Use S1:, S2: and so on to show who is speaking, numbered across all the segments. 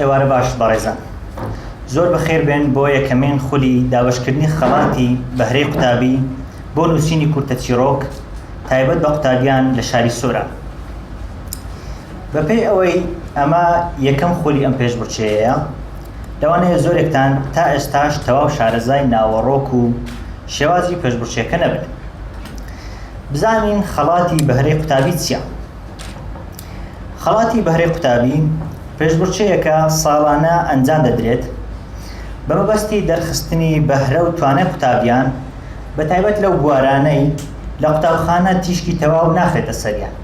S1: ئێوارە باش بەڕێزان زۆر بەخێر بێن بۆ یەکەمین خولی دابەشکردنی خەڵاتی بەهرەی قوتابی بۆ نوسینی کورتە چیڕۆک تایبەت بە قوتابیان لە شاری سۆران. بەپێی ئەوەی ئەمە یەکەم خولی ئەم پێشبڕکێیەیە، لەوانەیە زۆرێکتان تا ئێستاش تەواو شارەزای ناوەڕۆک و شێوازی پێشبڕکێکە نەبن. بزانین خەڵاتی بەهرەی قوتابی چییە؟ خەڵاتی بەهرەی قوتابی پێشبڕکێیەکە ساڵانە ئەنجام دەدرێت بە مەبەستی دەرخستنی بەهرە و توانای قوتابیان، بە تایبەت لەو بوارانەی لە قوتابخانە تیشکی تەواو ناخرێتە سەریان.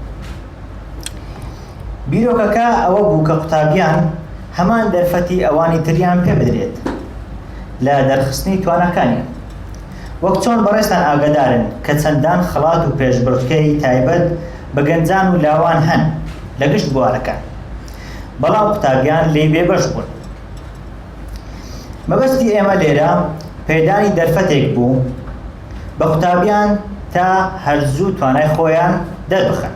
S1: بیرۆکەکە ئەوە بوو کە قوتابیان هەمان دەرفەتی ئەوانی تریان پێ بدرێت لە دەرخستنی توانەکانیان. وەک چۆن بەڕێستان ئاگادارن کە چەندان خەڵات و پێشبڕکێی تایبەت بە گەنجان و لاوان هەن لە گشت بوارەکان، بەڵام قوتابیان لێ بێبەش بوون. مەبەستی ئێمە لێرە پێدانی دەرفەتێک بوو بە قوتابیان تا هەرزوو توانای خۆیان دەربخەن،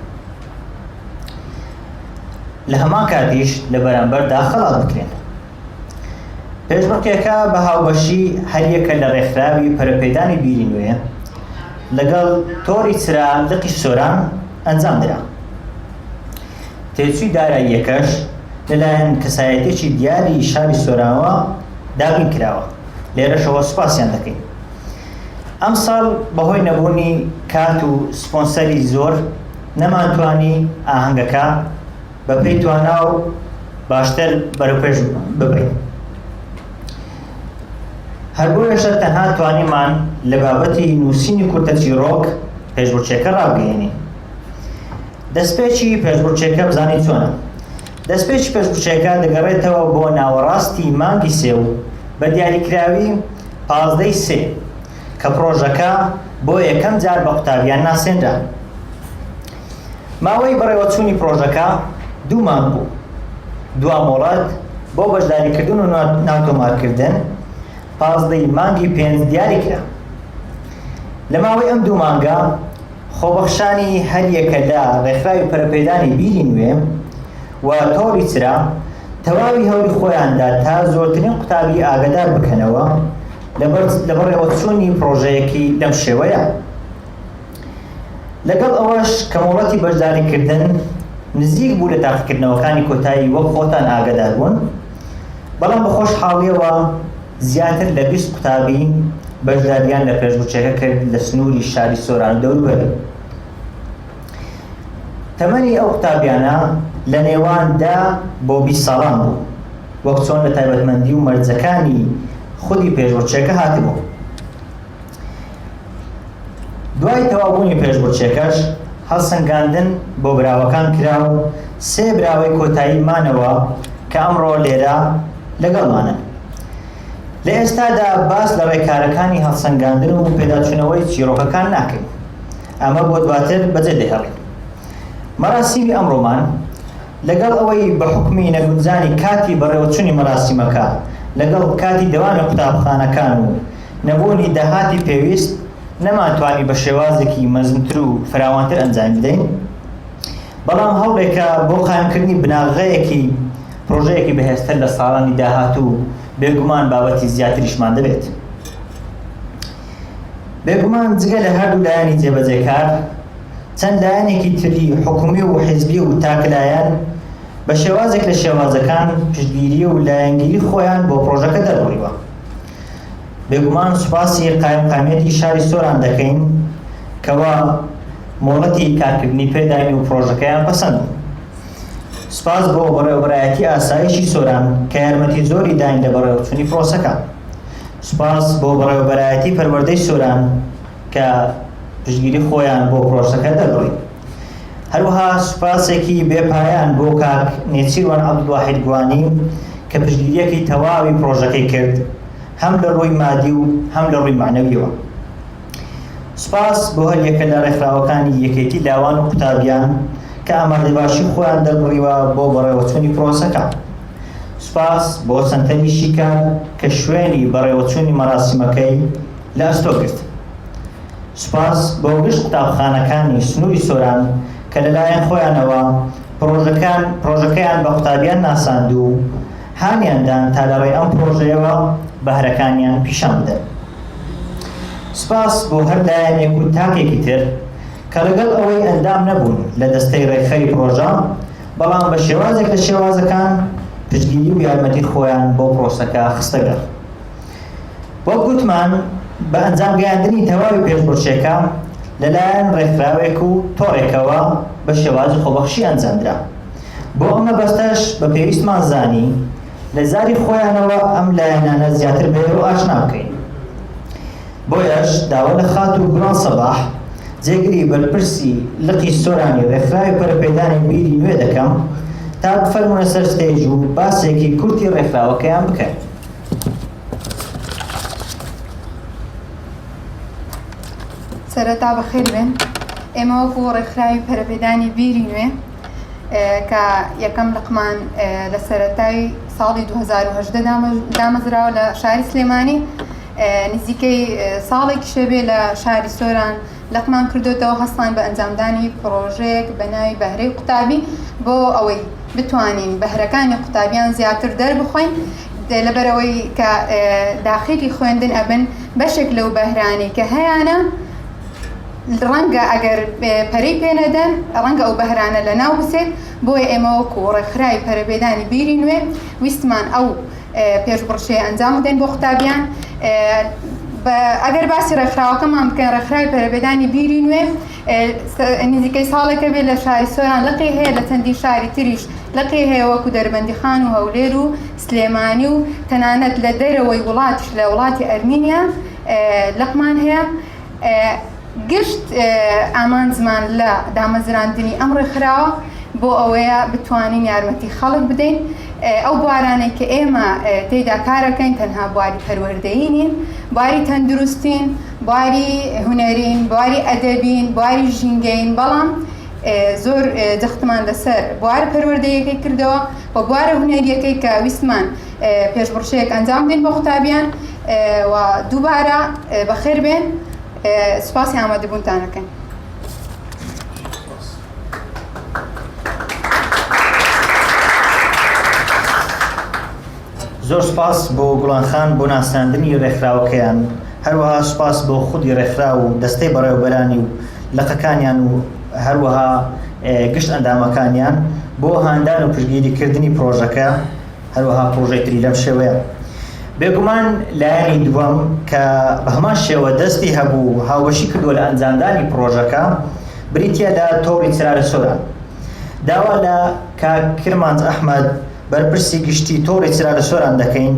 S1: لە هەمان کاتیش لە بەرامبەردا خەڵات بکرێن. پێشبڕکێکە بە هاوبەشی هەریەکە لە ڕێکخراوی پەرەپێدانی بیری نوێ لەگەڵ تۆڕی چرا لقی سۆران ئەنجام درا. تێچووی داراییەکەش لەلایەن کەسایەتێکی دیاری شاری سۆرانەوە دابین کراوە. لێرەشەوە سوپاسیان دەکەین. ئەم ساڵ بەهۆی نەبوونی کات و سپۆنسەری زۆر نەمانتوانی ئاهەنگەکە بە پێی توانا و باشتر بەرەوپێش ببڕین. هەر بۆیەشە تەنها توانیمان لە بابەتی نوسینی کورتە چیڕۆک پێشبڕکێکە ڕابگەیەنین. دەستپێکی پێشبڕکێکە بزانین چۆنە. دەستپێکی پێشبڕکێکە دەگەڕێتەوە بۆ ناوەڕاستی مانگی سێ و بە دیاریکراوی 15ی سێ کە پرۆژەکە بۆ یەکەم جار بە قوتابیان ناسێنرا. ماوەی بەڕێوەچوونی پرۆژەکە 2 مانگ بوو. دوام وڵات بۆ بەشداریکردن و ناوتۆمارکردن 15ی مانگی 5 دیاری کرا. لە ماوەی ئەم 2 مانگە خۆبەخشانی هەریەکە لە ڕێکخراوی پەرەپێدانی بیری نوێ و تۆڕی چرا تەواوی هەوری خۆیاندا تا زۆرترین قوتابی ئاگادار بکەنەوە لە بەڕێوەچوونی پرۆژەیەکی لەم شێوەیە. لەگەڵ ئەوەش کە مۆڵەتی بەشداریکردن نزیک بوو لە تاقیکردنەوەکانی کۆتایی وەک خۆتان ئاگادار بوون، بەڵام بە خۆشحاڵیەوە زیاتر لە 20 قوتابی بەشداریان لە پێشبڕکێکە کرد لە سنووری شاری سۆران و دەوروبەری. تەمەنی ئەو قوتابیانە لە نێوان 10 بۆ 20 ساڵان بوو، وەک چۆن لە تایبەتمەندی و مەرجەکانی خودی پێشبڕکێکە هاتبوو. دوای تەواوبوونی پێشبڕکێکەش هەڵسەنگاندن بۆ براوەکان کرا و 3 براوەی کۆتایی مانەوە کە ئەمڕۆ لێرە لەگەڵمانن. لە ئێستادا باس لە ڕێکارەکانی هەڵسەنگاندن و پێداچوونەوەی چیرۆکەکان ناکەین، ئەمە بۆ دواتر بەجێ دەهێڵین. مەڕاسیمی ئەمڕۆمان لەگەڵ ئەوەی بە حکمی نەگونجانی کاتی بەڕێوەچوونی مەراسیمەکە لەگەڵ کاتی دەوانی قوتابخانەکان و نەبوونی داهاتی پێویست نەمانتوانی بە شێوازێکی مەزنتر و فراوانتر ئەنجام بدەین، بەڵام هەوڵێکە بۆ قایمکردنی بناغەیەکی پرۆژەیەکی بەهێزتر لە ساڵانی داهاتوو بێگومان بابەتی زیاتریشمان دەبێت. بێگومان جگە لە هەردوو لایەنی جێبەجێکار چەند لایەنێکی تری حکومی و حیزبی و تاکلایەن بە شێوازێک لە شێوازەکان پشتگیری و لایەنگیری خۆیان بۆ پرۆژەکە دەڕۆیوە. بێگومان سوپاسی قایمقامێتی شاری سۆران دەکەین کەوا مۆڵەتی کارکردنی پێداین و پرۆژەکەیان پەسەند بوو. سوپاس بۆ بەڕێوەبەرایەتی ئاسایشی سۆران کە یارمەتی زۆری داین لە بەڕێوەچوونی پرۆسەکە. سوپاس بۆ بەڕێوەبەرایەتی پەروەردەی سۆران کە پشتگیری خۆیان بۆ پرۆژەکە دەڕۆی. هەروەها سوپاسێکی بێپایان بۆ کاک نێچیروان عەبدولواحید گوانی کە پشتگیریەکی تەواوی پرۆژەکەی کرد، هەم لە ڕووی مادی و هەم لە ڕووی معنەویەوە. سوپاس بۆ هەریەکە لە ڕێکخراوەکانی یەکێتی لاوان و قوتابیان کە ئامادەباشی خۆیان دەبڕیوە بۆ بەڕێوەچوونی پرۆسەکە. سوپاس بۆ سەنتەری شیکار کە شوێنی بەڕێوەچوونی مەراسیمەکەی لە ئەستۆ گرت. سوپاس بۆ گشت قوتابخانەکانی سنووری سۆران کە لەلایەن خۆیانەوە پرۆژەکەیان بە قوتابیان ناساند و هانیاندان تا لە ڕێی ئەم پرۆژەیەوە بەهرەکانیان پیشان بدەن. سوپاس بۆ هەر لایەنێک و تاکێکی تر کە لەگەڵ ئەوەی ئەندام نەبوون لە دەستەی ڕێکخەری پرۆژە، بەڵام بە شێوازێک لە شێوازەکان پشتگیری و یارمەتی خۆیان بۆ پرۆسەکە خستەگەر. بۆ گوتمان بە ئەنجام گەیاندنی تەواوی پێشبڕکێکە لەلایەن ڕێکخراوێک و تۆڕێکەوە بە شێوازی خۆبەخشی ئەنجامدرا. بۆ ئەمە بەستەش بە پێویستمان زانی لە زاری خۆیانەوە ئەم لایەنانە زیاتر بەیەوە ئاشنا بکەین. بۆیەش داوا لە خات و گوڵان سەباح جێگری بەرپرسی لقی سۆرانی ڕێکخراوی پەرەپێدانی بیری نوێ دەکەم تا بفەرمونە سەر ستێج و باسێکی کورتی ڕێکخراوەکەیان بکەن.
S2: سەرەتا بەخێر بێن. ئێمە وەکو ڕێکخراوی پەرەپێدانی بیری نوێ کە یەکەم لقمان لە سەرەتای ساڵی 2018 دامەزراوە لە شاری سلێمانی، نزیکەی ساڵێکی شەبێ لە شاری سۆران لەقمان کردوتەوە هەستان بە ئەنجامدانی پرۆژەیەک بە ناوی بەهرەی قوتابی بۆ ئەوەی بتوانین بەهرەکانی قوتابیان زیاتر دەربخۆین لەبەرەوەی کە داخلی خوێندن ئەبن بەشێک لەو بەهرانی کە هەیەە ڕەنگە ئەگەر پەرەی پێنەدەن ڕەنگە ئەو بەهرانە لە ناو بسێت. بۆیە ئێمە وەکو ڕێکخراوی پەرەپێدانی بیری نوێ ویستمان ئەو پێشبڕکێ ئەنجام بدەین بۆ قوتابیان. ئەگەر باسی ڕێکخراوەکەمان بکەین، ڕێکخراوی پەرەپێدانی بیری نوێ نزیکەی ساڵێکە بێت لە شاری سۆران لەقی هەیە، لە چەندی شاری تریش لەقی هەیە وەکو دەربەندیخان و هەولێر و سلێمانی و تەنانەت لە دەرەوەی وڵاتیش لە وڵاتی ئەرمینیا لەقمان هەیە. گشت ئامانجمان لە دامەزراندنی ئەم ڕێکخراوە بۆ ئەوەیە بتوانین یارمەتی خەڵک بدەین. ئەو بوارانەی کە ئێمە تێیدا کارەکەین تەنها بواری پەروەردەیی نین، بواری تەندروستین، بواری هونەرین، بواری ئەدەبین، بواری ژینگەین، بەڵام زۆر جەختمان لەسەر بوار پەروەردەیەکەی کردەوە و بوارە هونەریەکەی کە ویسمان پێشبڕکێک ئەنجام بدەین بۆ قوتابیان. و دووبارە بەخێر بێن، سوپاسی ئامادەبوونتانەکەن.
S1: زۆر سوپاس بۆ گوڵانخان بۆ ناساندنی ڕێکخراوەکەیان، هەروەها سوپاس بۆ خودی ڕێکخراو و دەستەی بەڕێوەبەرانی و لەقەکانیان و هەروەها گشت ئەندامەکانیان بۆ هاندان و پشتگیریکردنی پرۆژەکە، هەروەها پرۆژەی تری لەم شێوەیە. بێگومان لایەنی دووەم کە بە هەمان شێوە دەستی هەبوو هاوبەشی کردووە لە ئەنجامدانی پرۆژەکە بریتە لە تۆڕی چرارە سۆران. داوا لە کاکرمانج ئەحمەد بەرپرسی گشتی تۆڕی چرارە سۆران دەکەین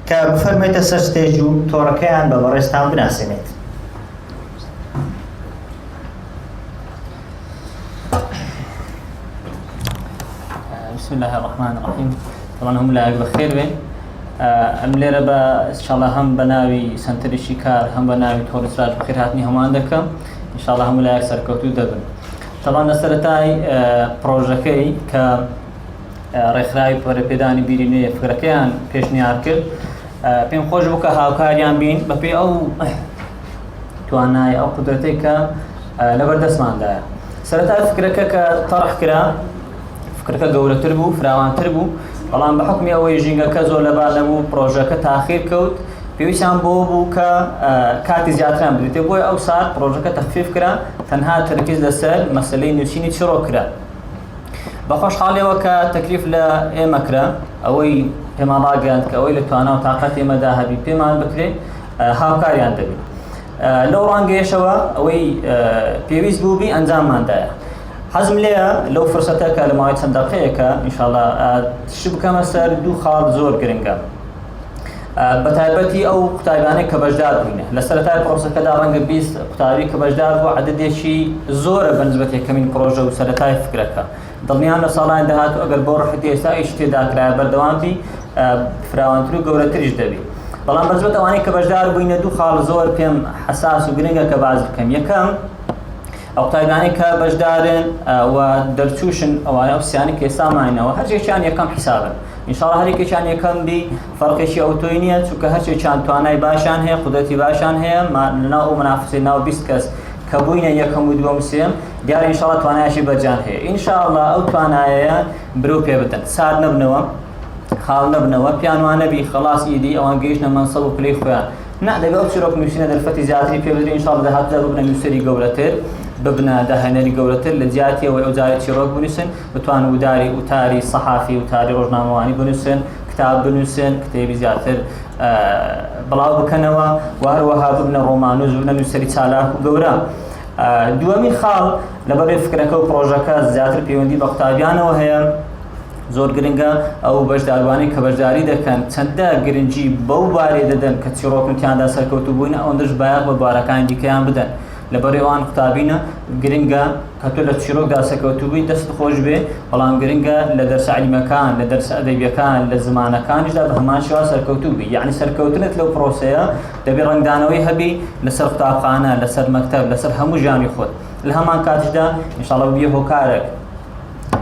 S1: کە بفەرمێتە سەر ستێج و تۆڕەکەیان بە بەڕێستان بناسێنێت.
S3: بسم الله الرحمن الرحيم. طبعا هم لايق بخير بين ئەم لێرە بە ئینشاءالله هەم بە ناوی سنتەرێکی کار هەم بە ناوی تۆڕی سراج بەخێر هاتنی هەمووان دەکەم. ئینشاءالله هەموو لایەک سەرکەوتوو دەبن. طبعا لە سەرەتای پرۆژەکەی کە ڕێکخراوی پەرەپێدانی بیری نوێ فکرەکەیان پێشنیار کرد، پێم خۆش بوو کە هاوکاریان بین بەپێ ئەو توانای ئەو قودرەتەی کە لەبەردەستماندایە. سەرەتای فکرەکە کە تەڕح کرا، فکرەکە گەورەتر بوو، فراوانتر بوو، بەڵام بە حکمی ئەوەی ژینگەکە زۆر لەبار لەبوو پرۆژەکە تاخیر کەوت، پێویستیان بۆ بوو کە کاتی زیاتران بدرێتێ. بۆیە ئەو سات پرۆژەکە تەخفیف کرا، تەنها تەرکیز لەسەر مەسەلەی نوسینی چیڕۆ کرا. بە خۆشحاڵیەوە کە تەکلیف لە ئێمە کرا، ئەوەی پێمان ڕاگەیاند کە ئەوەی لە توانە و تااقەت ئێمەدا هەبی پێمان بکرێت هاوکاریان دەبێت. لەو ڕانگەیەشەوە ئەوەی پێویست بووبی ئەنجامماندایە. حەزم لێیە لەو فرسەتەکە لە ماوەی چەند دەقەیەکە ئینشاءالله تش بکەمە سەر دوو خاڵ زۆر گرنگە، بە تایبەتی ئەو قوتابیانەی کە بەشدار بووینە. لە سەرەتای پرۆسەکەدا ڕەنگە 20 قوتابی کە بەشدار بوو، عەدەدێکی زۆرە بە نسبەت یەکەمین پرۆژە و سەرەتای فکرەکە. دڵنیان لە ساڵانی داهاتوو ئەگەر بۆ ڕەحەتی ئێستا ئیش تێدا کرایە بەردەوامی فراوانتر و گەورەتریش دەبێت. بەڵام بە نسبەت ئەوانەی کە بەشدار بووینە دوو خاڵ زۆر پێم حەساس و گرنگە کە باز بکەم. یەکەم ئەو قوتابیانەی کە بەشدارن و دەرچووشن ئەوانە ئەوسیانی کە ئێستا ماینەوە هەرچێکیان یەکەم حیسابن. ئینشاءالله هەرێکێکیان یەکەم بی فەرقێکی ئەو تۆی نییە، چونکە هەرچێکیان توانای باشیان هەیە، قودرەتی باشیان هەیە، لەناو ئەو منافسەی ناو 20 کەس کە بووینە یەکەم و دووەم و سێم، دیارە ئینشاءالله توانایەکی بەرجان هەیە. ئینشاءالله ئەو توانایەیە برو پێ بدەن، سارد نەبنەوە، خاڵ نەبنەوە پیانوان نەبی خەڵاس ئیدی ئەوان گەیشتە مەنسەب و پلەی خۆیان نا دەبێت ئەو چیرۆک نووسینە دەرفەتی زیاتری پێ بدرێن ئینشاڵڵا داهاتوودا ببنە نووسەری گەورەتر ببنە داهێنەری گەورەتر لە جیاتیەوەی ئەو جارێت چیرۆک بنووسن بتوان وداری وتاری سەحافی وتاری ڕۆژنامەوانی بنووسن کتاب بنووسن کتێبی زیاتر بڵاو بکەنەوە و هەروەها ببنە ڕۆمانوز ببنە نووسەری چالاک و گەورە دووەمین خاڵ لەبەرێ فکرەکە و پرۆژەکە زیاتر پەیوەندی بە قوتابیانەوە هەیە زۆر گرنگە ئەو بەشداروانی کە بەشداری دەکەن چەندە گرنگی بەو بارێ دەدەن کە چیرۆکتیاندا سەرکەوتوو بووین ئەوەندەش باید بە بارەکانی دیکەیان بدەن لەبەرێوان قوتابینە گرنگە کە تۆ لە چیرۆکدا سەرکەوتوو بووی دەست خۆش بێ بەڵام گرنگە لە دەرس عیلمیەکان لە دەرس ئەدەبیەکان لە زمانەکانیشدا بە هەمان شێوە سەرکەوتوو بی یعنی سەرکەوتنت لەو پرۆسەیە دەبێت ڕنگدانەوەی هەبی لەسەر قوتابخانە لەسەر مەکتەب لەسەر هەموو ژیانی خۆت لە هەمان کاتیشدا ئینشاڵڵا ببیە هۆکارێک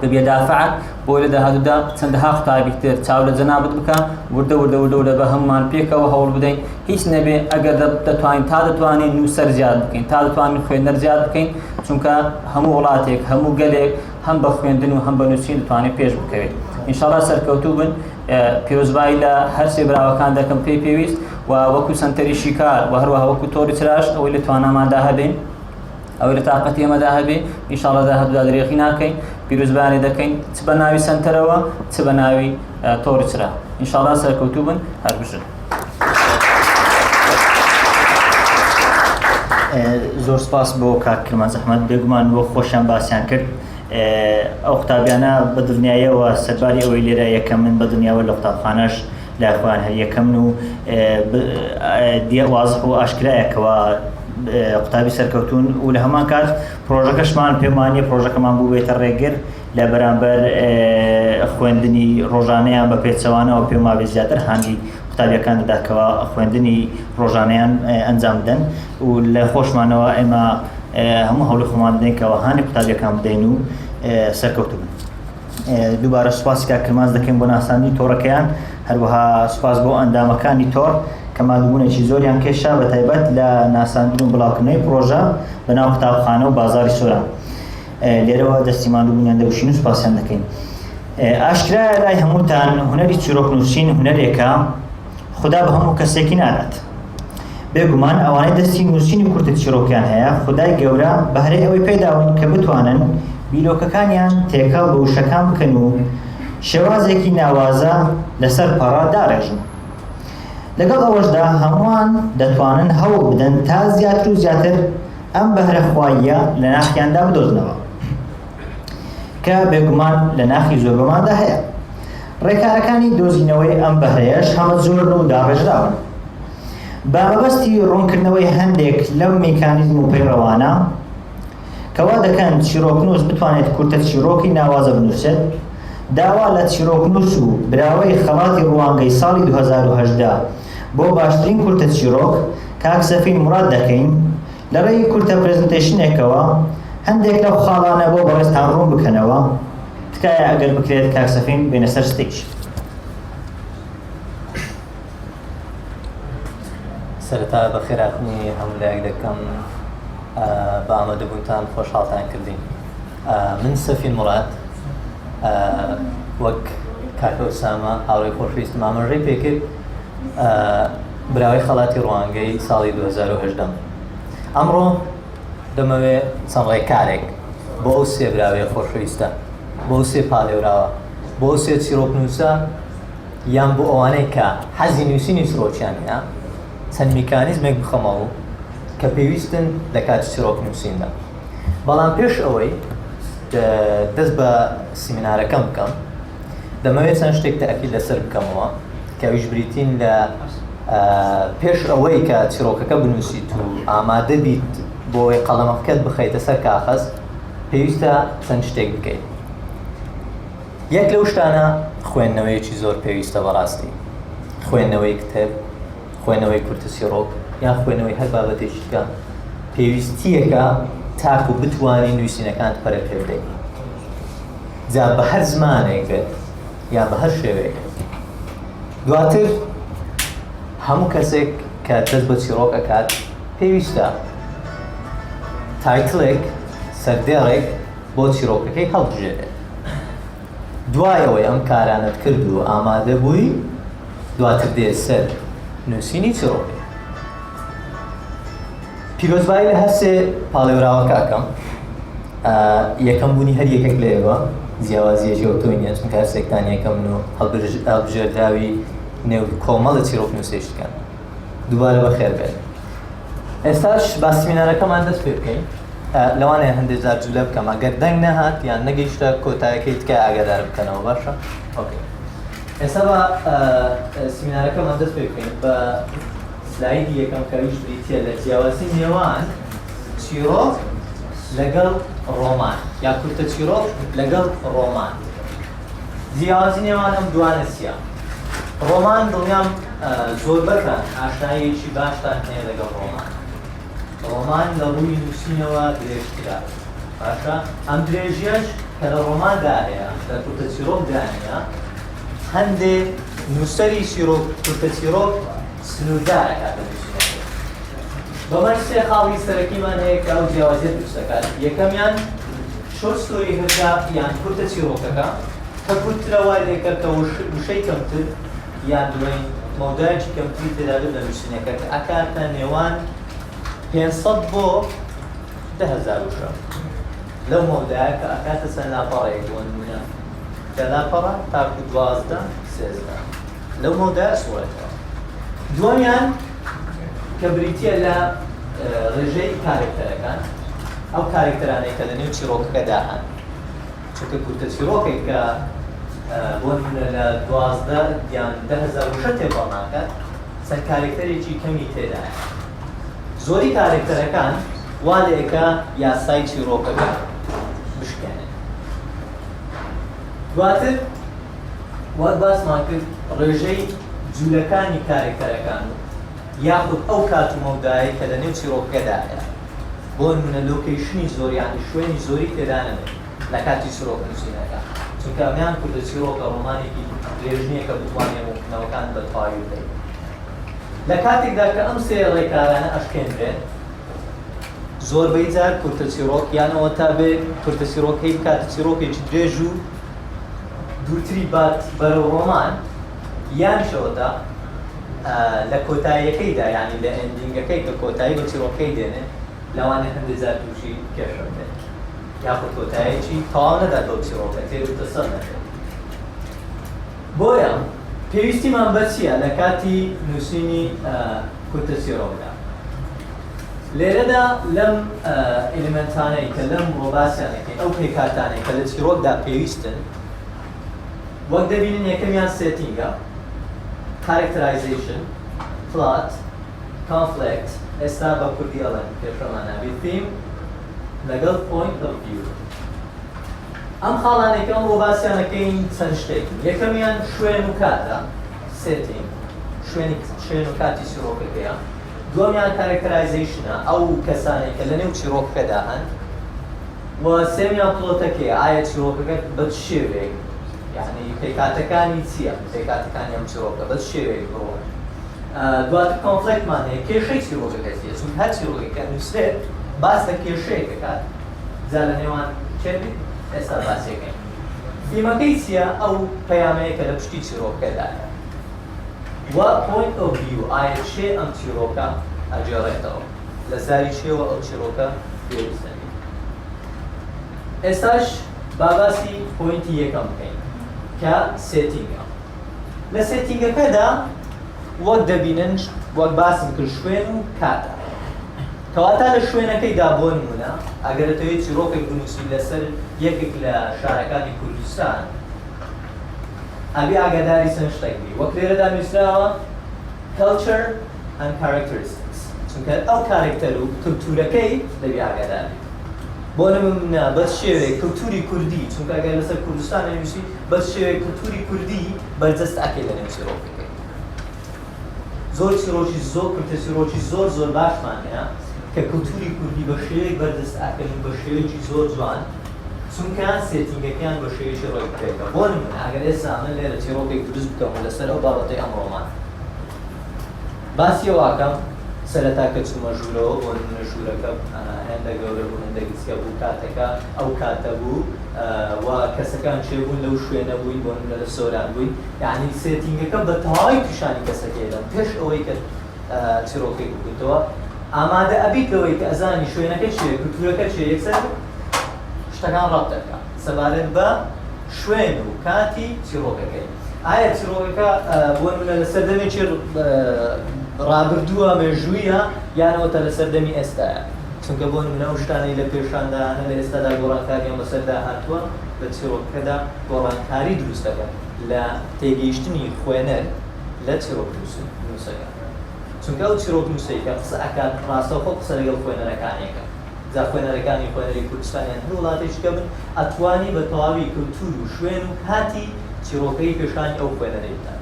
S3: ببیە دافعک بۆی لە داهاتوودا چەندەها قوتابی تر چاو لە جەنابەت بکە وردە بە هەمومان پێکەوە هەوڵ بدەین هیچ نەبێ ئەگەر دەتوانین تا دەتوانین نووسەر زیاد بکەین تا دەتوانین خوێندنەر زیاد بکەین چونکە هەموو وڵاتێک هەموو گەلێک هەم بە خوێندن و هەم بە نووسین دەتوانێت پێش بکەوێت ئینشاڵڵا سەرکەوتوو بن پیرۆزبایی لە هەر سێ براوەکان دەکەم پێویست و وەکو سەنتەری شیکار و هەروەها وەکو تۆری چراش ئەوەی لە تواناماندا هەبێن ئەوەی لە تااقەتی ئێمەدا هەبێ ئینشاڵڵا داهاتوودا درێخی ناکەین پیرۆزبانی دەکەین چ بە ناوی سەنتەرەوە چ بە ناوی تۆری چرا ئینشاڵڵا سەرکەوتوو بن هەر بژن
S1: زۆر سپاس بۆ کاک کرمان زەحمەت بێگومان بۆ خۆشیان باسییان کرد ئەو قوتابیانە بە دڵنیاییەوە سەرباری ئەوەی لێرە یەکەمن بە دنیاوە لە قوتابخانەش لایخوایان هەر یەکەمن و واضح و ئاشکرایەکەوە قوتابی سەرکەوتون و لە هەمان کات پرۆژەکەشمان پێمانیە پرۆژەکەمان بوو بێتە ڕێگر لە بەرامبەر خوێندنی ڕۆژانەیان بە پێچەوانەوە پێما بێ زیاتر هاندی قوتابیەکان دەداکەوە خوێندنی ڕۆژانەیان ئەنجام بدەن و لە خۆشمانەوە ئێمە هەموو هەوڵی خۆمان بدەین کەەوە هاانی قوتابیەکان بدەین و سەرکەوتو بن دووبارە سوپاسی کاک کرمانز دەکەین بۆ ناساندنی تۆڕەکەیان هەروەها سوپاس بۆ ئەندامەکانی تۆڕ کە مادووبوونێکی زۆریان کێشا بە تایبەت لە ناساندن و بڵاوکردنەوەی پرۆژە بەناو قوتابخانە و بازاری سۆران لێرەوە دەستی مادووبوونیان دەوشین و سوپاسیان دەکەین ئاشکرایە لای هەمووتان هونەری چیرۆک نووسین هونەرێکە خوددا بە هەموو کەسێکی نادات بێگومان ئەوانەی دەستی نووسینی کورتە چیرۆکیان هەیە خودای گەورە بەهرەی ئەوەی پێداون کە بتوانن بیرۆکەکانیان تێکەڵ بە وشەکان بکەن و شێوازێکی ناوازە لەسەر پەڕا داڕێژن لەگەڵ ئەوەشدا هەمووان دەتوانن هەوڵ بدەن تا زیاتر و زیاتر ئەم بەهرە خواییە لە ناخیاندا بدۆزنەوە کە بێگومان لە ناخی زۆر بەماندا هەیە ڕێکارەکانی دۆزینەوەی ئەم بەهرەیەش هەمە زۆرن و داڕێژراون با مەبەستی ڕوونکردنەوەی هەندێک لەم میکانیزم و پەیڕەوانە کەوا دەکەن چیرۆکنووس بتوانێت کورتە چیرۆکی ناوازە بنووسێت داوا لە چیرۆکنووس و براوەی خەڵاتی ڕوانگەی ساڵی 2018 بۆ باشترین کورتە چیرۆک کاک سەفین مراد دەکەین لە ڕێی کورتە پرێزنتێشنێکەوە هەندێک لەو خاڵانە بۆ بەڕێستان ڕوون بکەنەوە تکایە ئەگەر بکرێت کاک سەفین بێنە سەر ستێج
S4: سەرەتا بەخێراتنی هەمولایەک دەکەم بە ئامادەبوونتان خۆشحاڵتان کردین من سەفین مراد وەک کاکە ئوسامە هاوڕێی خۆشویستم ئاماژەی پێکرد براوەی خەڵاتی ڕوانگەی ساڵی 2018 ئەمڕۆ دەمەوێت چەند ڕێکارێک بۆ ئەو سێ براوەیە خۆشویستە بۆ ئەو سێ پاڵێوراوە بۆ ئەو سێ چیرۆکنووسە یان بۆ ئەوانەی کە حەزی نووسینی سرۆکیان هەیە چەند میکانیزمێک بخەمەوە کە پێویستن لە کاتی چیرۆکنووسیندا بەڵام پێش ئەوەی دەست بە سیمینارەکەم بکەم دەمەوێت چەند شتێک تەئەکید لەسەر بکەمەوە کە ئەویش بریتین لە پێش ئەوەی کە چیرۆکەکە بنووسیت و ئامادە بیت بۆی قەڵەمەکەت بخەیتە سەر کاغەز پێویستە چەند شتێک بکەیت یەک لەو شتانە خوێندنەوەیەکی زۆر پێویستە بەڕاستی خوێندنەوەی کتێب خوێندنەوەی کورتە چیرۆک یان خوێندنەوەی هەر بابەتێکی کە پێویستیەکە تاکو بتوانین نووسینەکانت پەرە پێ بدەیت جا بە هەر زمانێک بێت یان بە هەر شێوەیەک دواتر هەموو کەسێک کە دەست بە چیرۆک ئەکات پێویستە تایتڵێک سەردێڕێک بۆ چیرۆکەکەی هەڵبژێرێت دوایەوەی ئەم کارانت کرد و ئامادە بووی دواتر دێت سەر نوسینی چیڕۆکی. پیرۆزبایی لە هەسێ پاڵێوراوە کاکەم یەکەم بوونی هەر یەکێک لێوە جیاوازیەژی ئەو تۆی نییە چونکە هەرسێکتان یەکەم و هەڵبژێردراوی نێو کۆمەڵە چیرۆک نووسێشتکان. دووبارە بەخێر بێت. ئێستاش باسیمینارەکەمان دەست پێ بکەین. لەوانەیە هەندێک جار جوولە بکەم ئەگەر دەنگ نەهات یان نەگەیشتە کۆتایەکەی تکای ئاگادار بکەنەوە باشە؟ ئۆکێ. ئێستا بە سیمینارەکەمان دەست پێ بکەین بە سلایدی یەکەم کەویش بریتە لە جیاوازی نێوان چیرۆک لەگەڵ ڕۆمان یا کورتە چیرۆک لەگەڵ ڕۆمان. جیاوازی نێوان ئەم دوانە چییە؟ ڕۆمان دڵنیام زۆر بەکان ئاشنایەکی باشتان هەیە لەگەڵ ڕۆمان. ڕۆمان لە ڕووی نووسینەوە درێژترا باشە؟ ئەم درێژیەش کە لە ڕۆماندا هەیە لە کورتە چیرۆکدا هەیە هەندێک نووسەری چیرۆک کورتە چیرۆک سنووردارە کاتە نووسینەکە. بەمەش سێ خاڵی سەرەکیمان هەیە کە ئەو جیاوازیەت دروست دەکات. یەکەمیان شۆ ستۆری هەردا یان کورتە چیرۆکەکە کە کورتترە وای لێکە کە وشەی کەمتر یان دوێن مەودایەکی کەمتری تێدا بێت لە نووسینەکە کە ئەکاتە نێوان 500 بۆ 10,000 وشە لەو مەودایە کە ئەکاتە چەند لاپەڕەیەک بۆ نمونە کە لاپەڕە تاکو 12-13 لەو مەودایە سوڵێتەوە. دووەمیان کە بریتیە لە ڕێژەی کارێکتەرەکان ئەو کارێکتەرانەی کە لە نێو چیرۆکەکەدا هەن چونکە کورتە چیرۆکێک کە بۆ لە 12 یان 10,000 وشە تێپەڕ ناکات چەند کارێکتەرێکی کەمی تێدایە. زۆری کارێکتەرەکان وا لێکە یاسای چیرۆکەکە بشکێنێت. دواتر وات باسمان کرد ڕێژەی جوولەکانی کارێکتەرەکان یاخود ئەو کات و مەودایی کە لە نێو چیرۆکەکەدا هەیە بۆ نمونە لۆکیشنی زۆر یانی شوێنی زۆری تێدا نەبێت لە کاتی چیرۆک نووسینەکە چونکە ئەمیان کورتە چیرۆکە ڕۆمانێکی درێژنیە کە بتوانێت موکنەوەکان بەتەواوی بدەیت. لە کاتێکدا کە ئەم سێ ڕێکارانە ئەشکێنرێت زۆربەی جار کورتە چیرۆک یانەوە تا بێت کورتە چیرۆکەی کاتە چیرۆکێکی درێژ و دوورتری بات بەرەو ڕۆمان یان شەوەدا لە کۆتاییەکەیدا یعنی لە ئەندینگەکەی کە کۆتایی بە چیرۆکەی دێنێ لەوانێ هەندێک جار تووشی کێشە بێت یاخود کۆتاییەکی تەواو نەدات بەو چیرۆکە تێروتە سەر نەبێت. بۆیە پێویستیمان بە چییە لە کاتی نووسینی کورتە چیرۆکدا؟ لێرەدا لەم ئێلمنتانەی کە لەم ڕۆباسیانەکەی ئەو پێکاتانەی کە لە چیرۆکدا پێویستن وەک دەبینن یەکەمیان سێتینگە characterization, plot, conflict, ئێستا بە کوردی ئەڵێن پێشەمان نابێت theme لەگەڵ point of view. ئەم خاڵانێکە ئەم ڕۆباسیانەکەین چەند شتێکی. یەکەمیان شوێن و کاتە setting شوێن و کاتی چیرۆکەکەیە. دووەمیان characterization-ە ئەو کەسانێک کە لە نێو چیرۆکەکەدا هەن و سێمیان پلۆتەکەیە ئایا چیرۆکەکە بە چ شێوەیەک یعنی پێکاتەکانی چییە؟ پێکاتەکانی ئەم چیرۆکە بە چ شێوەیەک بڕۆن. دواتر کۆنفلیکتمان هەیە کێشەی چیرۆکەکە چییە؟ چونکە هەر چیرۆکێکە نووسرێت باس لە کێشەیەک دەکات جا لە نێوان چێبێت ئێستا باسیەکەین. فیلمەکەی چییە؟ ئەو پەیامەیە کە لە پشتی چیرۆکەکەدایە. و point of view ئایا چێ ئەم چیرۆکە ئەجێڕێتەوە لە زاری چێوە ئەو چیرۆکە پێویستە بێت. ئێستاش باسی پۆینتی یەکەم بکەین کە سێتینگە. لە سێتینگەکەدا وەک دەبینن وەک باسم کرد شوێن و کاتە. کەواتە لە شوێنەکەیدا بۆ نمونە ئەگەر دەتەوێت چیرۆکێک بنووسی لەسەر یەکێک لە شارەکانی کوردستان ئەبێ ئاگاداری چەند شتێک بی. وەک لێرەدا نووسراوە culture and characteristics چونکە ئەو کارێکتەر و کەلتورەکەی دەبێ ئاگاداری. بۆ نمونە بەس شێوەیە کەلتوری کوردی چونکە ئەگەر لەسەر کوردستان نووسی بەس شێوەیە کەلتوری کوردی بەرجەست ئەکەی لە نێو چیرۆکەکەی. زۆر چیرۆکی زۆر کورتە چیرۆکی زۆر زۆر باشمان هەیە کە کەلتوری کوردی بە شێوەیەک بەردەست ئەکەن بە شێوەیەکی زۆر جوان چونکە سێتینگەکەیان بە شێوەیەکی ڕێک پێکە. بۆ نمونە ئەگەر ئێستا من لێرە چیرۆکێک دروست بکەم لەسەر ئەو بابەتەی ئەم ڕۆمان باسی ئەوەکەم سەرەتا کە چوومە ژوورەوە بۆ نمونە ژوورەکە هێندە گەورە بوو هێندە گچکە بوو کاتەکە ئەو کاتە بوو و کەسەکان چێبوون لەو شوێنە بووین بۆ نمونە لە سۆران بووین یعنی سێتینگەکە بە تەواوی پیشانی کەسەکەیدەم پێش ئەوەی کە چیرۆکەی بکوتەوە ئامادە ئەبیت لەوەی کە ئەزانی شوێنەکە چیە کولتورەکە چیە یەکسەر شتەکان ڕەت دەکا سەبارەت بە شوێن و کاتی چیرۆکەکەی ئایا چیرۆکەکە بۆ نمونە لە سەردەمێکی ڕابردووە مێژوویە یانەوەتە لە سەردەمی ئێستایە چونکە بۆ نمونە ئەو شتانەی لە پێشاندانە لە ئێستادا گۆڕانکاریان بەسەر داهاتووە بە چیرۆکەکەدا گۆڕانکاری دروست دەکەن لە تێگەیشتنی خوێنەر لە چیرۆک نووسەکە چونکە ئەو چیرۆک نووسەیکە قسە ئەکات ڕاستەوخۆ قسە لەگەڵ خوێنەرەکانیەکە جا خوێنەرەکانی خوێنەری کوردستانیان هەر وڵاتێکیکە بن ئەتوانی بە تەواوی کەلتور و شوێن و کاتی چیرۆکەی پێشانی ئەو خوێنەرەی بدات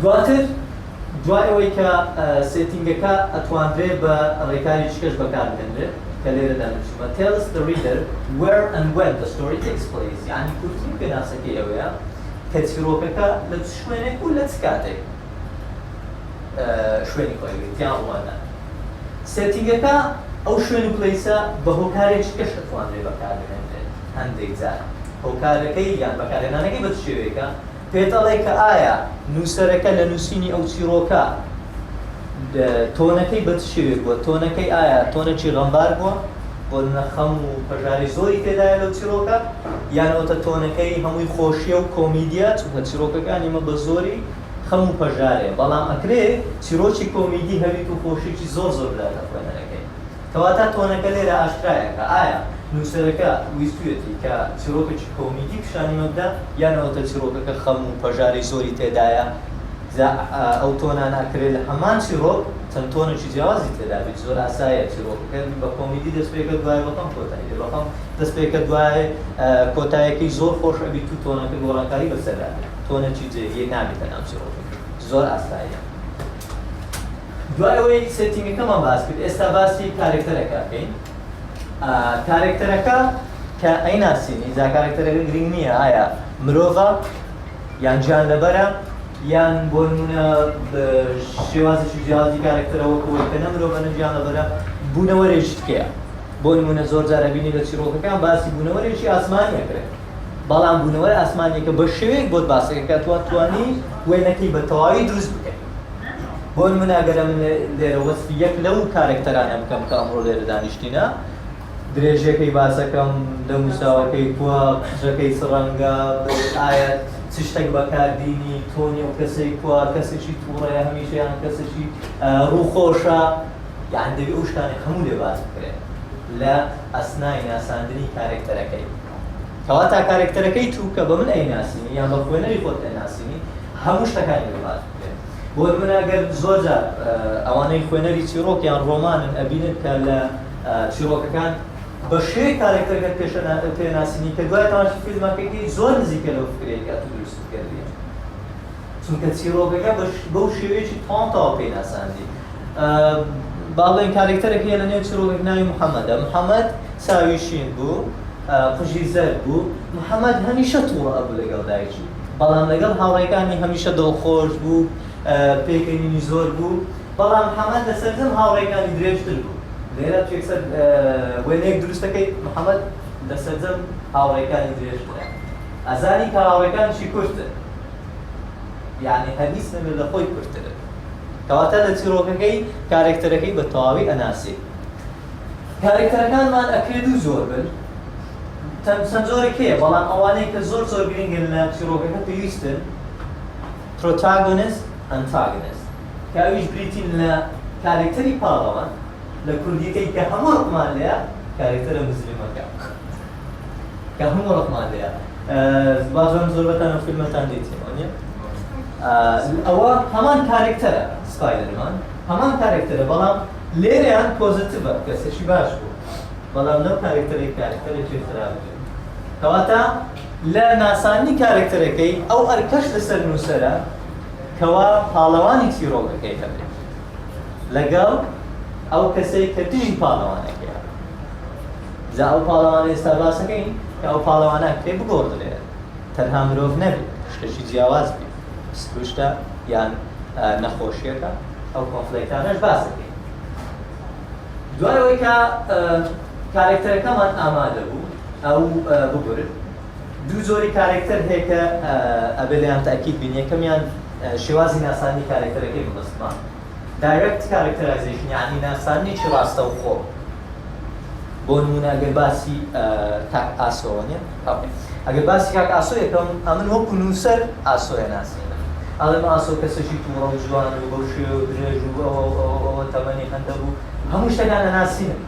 S4: دواتر دوای ئەوەی کە سێتینگەکە ئەتواندرێت بە ڕێکاری چکەش بەکاربهێنرێت کە لێرەدا نووسیمە tells the reader where and when the story takes place یعنی کورتترین پێناسەکەی ئەوەیە کە چیرۆکەکە لە شوێنێک و لە چ کاتێک شوێنی خۆی یان وڵاتە سێتینگەکە ئەو شوێن و پلەیسە بە هۆکارێکی کەش دەتوانرێت بەکاربهێنرێت هەندێک جار هۆکارەکەی یان بەکارهێنانەکەی بە چ شێوەیەکە پێدەڵێ کە ئایا نووسەرەکە لە نووسینی ئەو چیرۆکە تۆنەکەی بە چ شێوێک بووە تۆنەکەی ئایا تۆنێکی غەمبار بووە بۆ خەم و پەژاری زۆری تێدایە لەو چیرۆکە یانەوەتە تۆنەکەی هەمووی خۆشیە و کۆمیدیە چونکە چیرۆکەکانی مە بە زۆری خەم و پەژارێ بەڵام ئەکرێ چیرۆکی کۆمیدی هەویت و خۆشیی زۆر بداتە خوێنەرەکەی کەواتە تۆنەکە لێرە ئاشکرایە کە ئایا نووسەرەکە ویستوێتی کە چیرۆکێکی کۆمیدی پیشانی مەبدا یانەوەتە چیرۆکەکە خەم و پەژاری زۆری تێدایە ئەو تۆنان ئەکرێت لە هەمان چیرۆک چەند تۆنێکی جیاوازی تێدا بێت زۆر ئاسایە چیرۆکەکە بە کۆمیدی دەستپێکە دوای بەخەم کۆتایی بەخەم دەستپێکە دوای کۆتایەکەی زۆر خۆش ئەبیت و تۆنەکە گۆڕانکاری بەسەردا تۆنێکی جێگیە نابێتە ناو چیرۆکەکە زۆر ئاساییە دوای ئەوەی سێتینگەکەمان باس کرد ئێستا باسی کارێکتەرەکە بکەین کارێکتەرەکە کە ئەیناسینی جا کارێکتەرەکە گرنگ نییە ئایا مرۆڤە یان گیانلەبەرە یان بۆ نمونە شێوازێکی جیاوازی کارێکتەرەوە کۆی کە نە مرۆڤە نە گیانلەبەرە بوونەوەرێکی تکەیە بۆ نمونە زۆر جار ئەبینی لە چیرۆکەکان باسی بوونەوەرێکی ئاسمانی ئەکرێت بەڵام بوونەوەر ئاسمانیەکە بە شێوەیەک بۆت باسەکە توانی وێنەکەی بە تەواوی دروست بکەیت بۆ نمونە ئەگەرە من لێرە وەسفی یەک لەو کارێکتەرانە بکەم کە ئەمڕۆ لێرە دانیشتینە درێژەکەی باسەکەم لە موساوەکەی کووە قژەکەی سڕەنگە ئایا چ شتێک بەکاردینی تۆنی و کەسێک کووە کەسێکی تووڕەیە هەمیشە یان کەسێکی ڕووخۆشە یان دەبێت ئەو شتانی هەموو لێ باس بکرێت لە ئەسنای ناساندنی کارێکتەرەکەی کەواتە کارێکتەرەکەی تو کە بە من ئەیناسینی یان بە خوێنەری خۆت ئەیناسینی هەموو شتەکانی لێ باس بکرێت بۆ نمونە ئەگەر زۆر جار ئەوانەی خوێنەری چیرۆک یان ڕۆمانن ئەبینن کە لە چیرۆکەکان بە شێوەی کارێکتەرەکەت پێناسینی کە دوای تەماشای فیلمەکەی زۆر نزیکە لەو فکرەیەکە تو دروست کردی چونکە چیرۆکەکە بەو شێوەیەکی تۆنتەوە پێناساندی باڵێن کارێکتەرێک هەیە لە نێو چیرۆکێک ناوی محەممەدە محەممەد چاوی شین بوو قژی زەرد بوو محەممەد هەمیشە تووڕە ئەبوو لەگەڵ دایکی بەڵام لەگەڵ هاوڕێکانی هەمیشە دڵخۆش بوو پێکەنینی زۆر بوو بەڵام محەممەد لە سەرجەم هاوڕێکانی درێژتر بوو لێرە توێکسەر وێنەیەک دروستەکەی محەممەد لە سەرجەم هاوڕێکانی درێژترە ئەزانی کە هاوڕێکانشی کورتە یعنی هەدیس نەبێت لە خۆی کورتترە کەواتە لە چیرۆکەکەی کارێکتەرەکەی بە تەواوی ئەناسی کارێکتەرەکانمان ئەکرێت و زۆر بن چەند زۆرێک هەیە بەڵام ئەوانەی کە زۆر گرنگن لە چیرۆکەکە پێویستن پرۆتاگۆنیست ئەنتاگۆنیست کە ئەویش بریتین لە کارێکتەری پاڵەوە لە کوردیەکەی کە هەموو ڕقمان لێیە کارێکتەرە مسلمەکە کە هەموو ڕقمان لێیە بازم زۆر بەتانە فیلمەتان دیتیمانە ئەوە هەمان کارێکتەرە سپایدەرمان هەمان کارێکتەرە بەڵام لێرەیان پۆزیتیڤە کەسێکی باش بوو بەڵام لەو کارێکتەرێک چێترا بێت کەواتە لە ناسانی کارێکتەرەکەی ئەو ئەرکەش لەسەر نووسەرە کەوا پاڵەوانی چیرۆکەکەی هەبێت لەگەڵ ئەو کەسەی کە دژی پاڵەوانەکەیە جا ئەو پاڵەوانە ئێستا باسەکەین کە ئەو پاڵەوانە پێ بگۆڕدرێ تەنها مرۆڤ نەبێت شتێکی جیاواز بێت سروشتە یان نەخۆشیەکە ئەو کۆنفلێکتانەش باس دەکەین. دوایەوەی کە کارێکتەرەکەمان ئامادە بوو ئەو بگورن دوو زۆری کارێکتەر هەیە کە ئەبێلیان تاکید بین. یەکەمیان شێوازی ناسانی کارێکتەرەکەی بڵستمان دایرەکت کارێکتەرایزیشن، یعنی ناسانیی ڕاستە و خۆ. بۆ نمونە ئەگەر باسی کاک ئاسۆوە نیە، ئەگەر باسی کاک ئاسۆ یەکەم ئەمن وەکو نووسەر ئاسۆیە ناسینە، ئەڵێم ئاسۆ کەسێکی تووڕە و جوان و بەو شێوە و درێژ و ئەوە تەمەنی هەندە بوو، هەموو شتەکان ئەناسینن.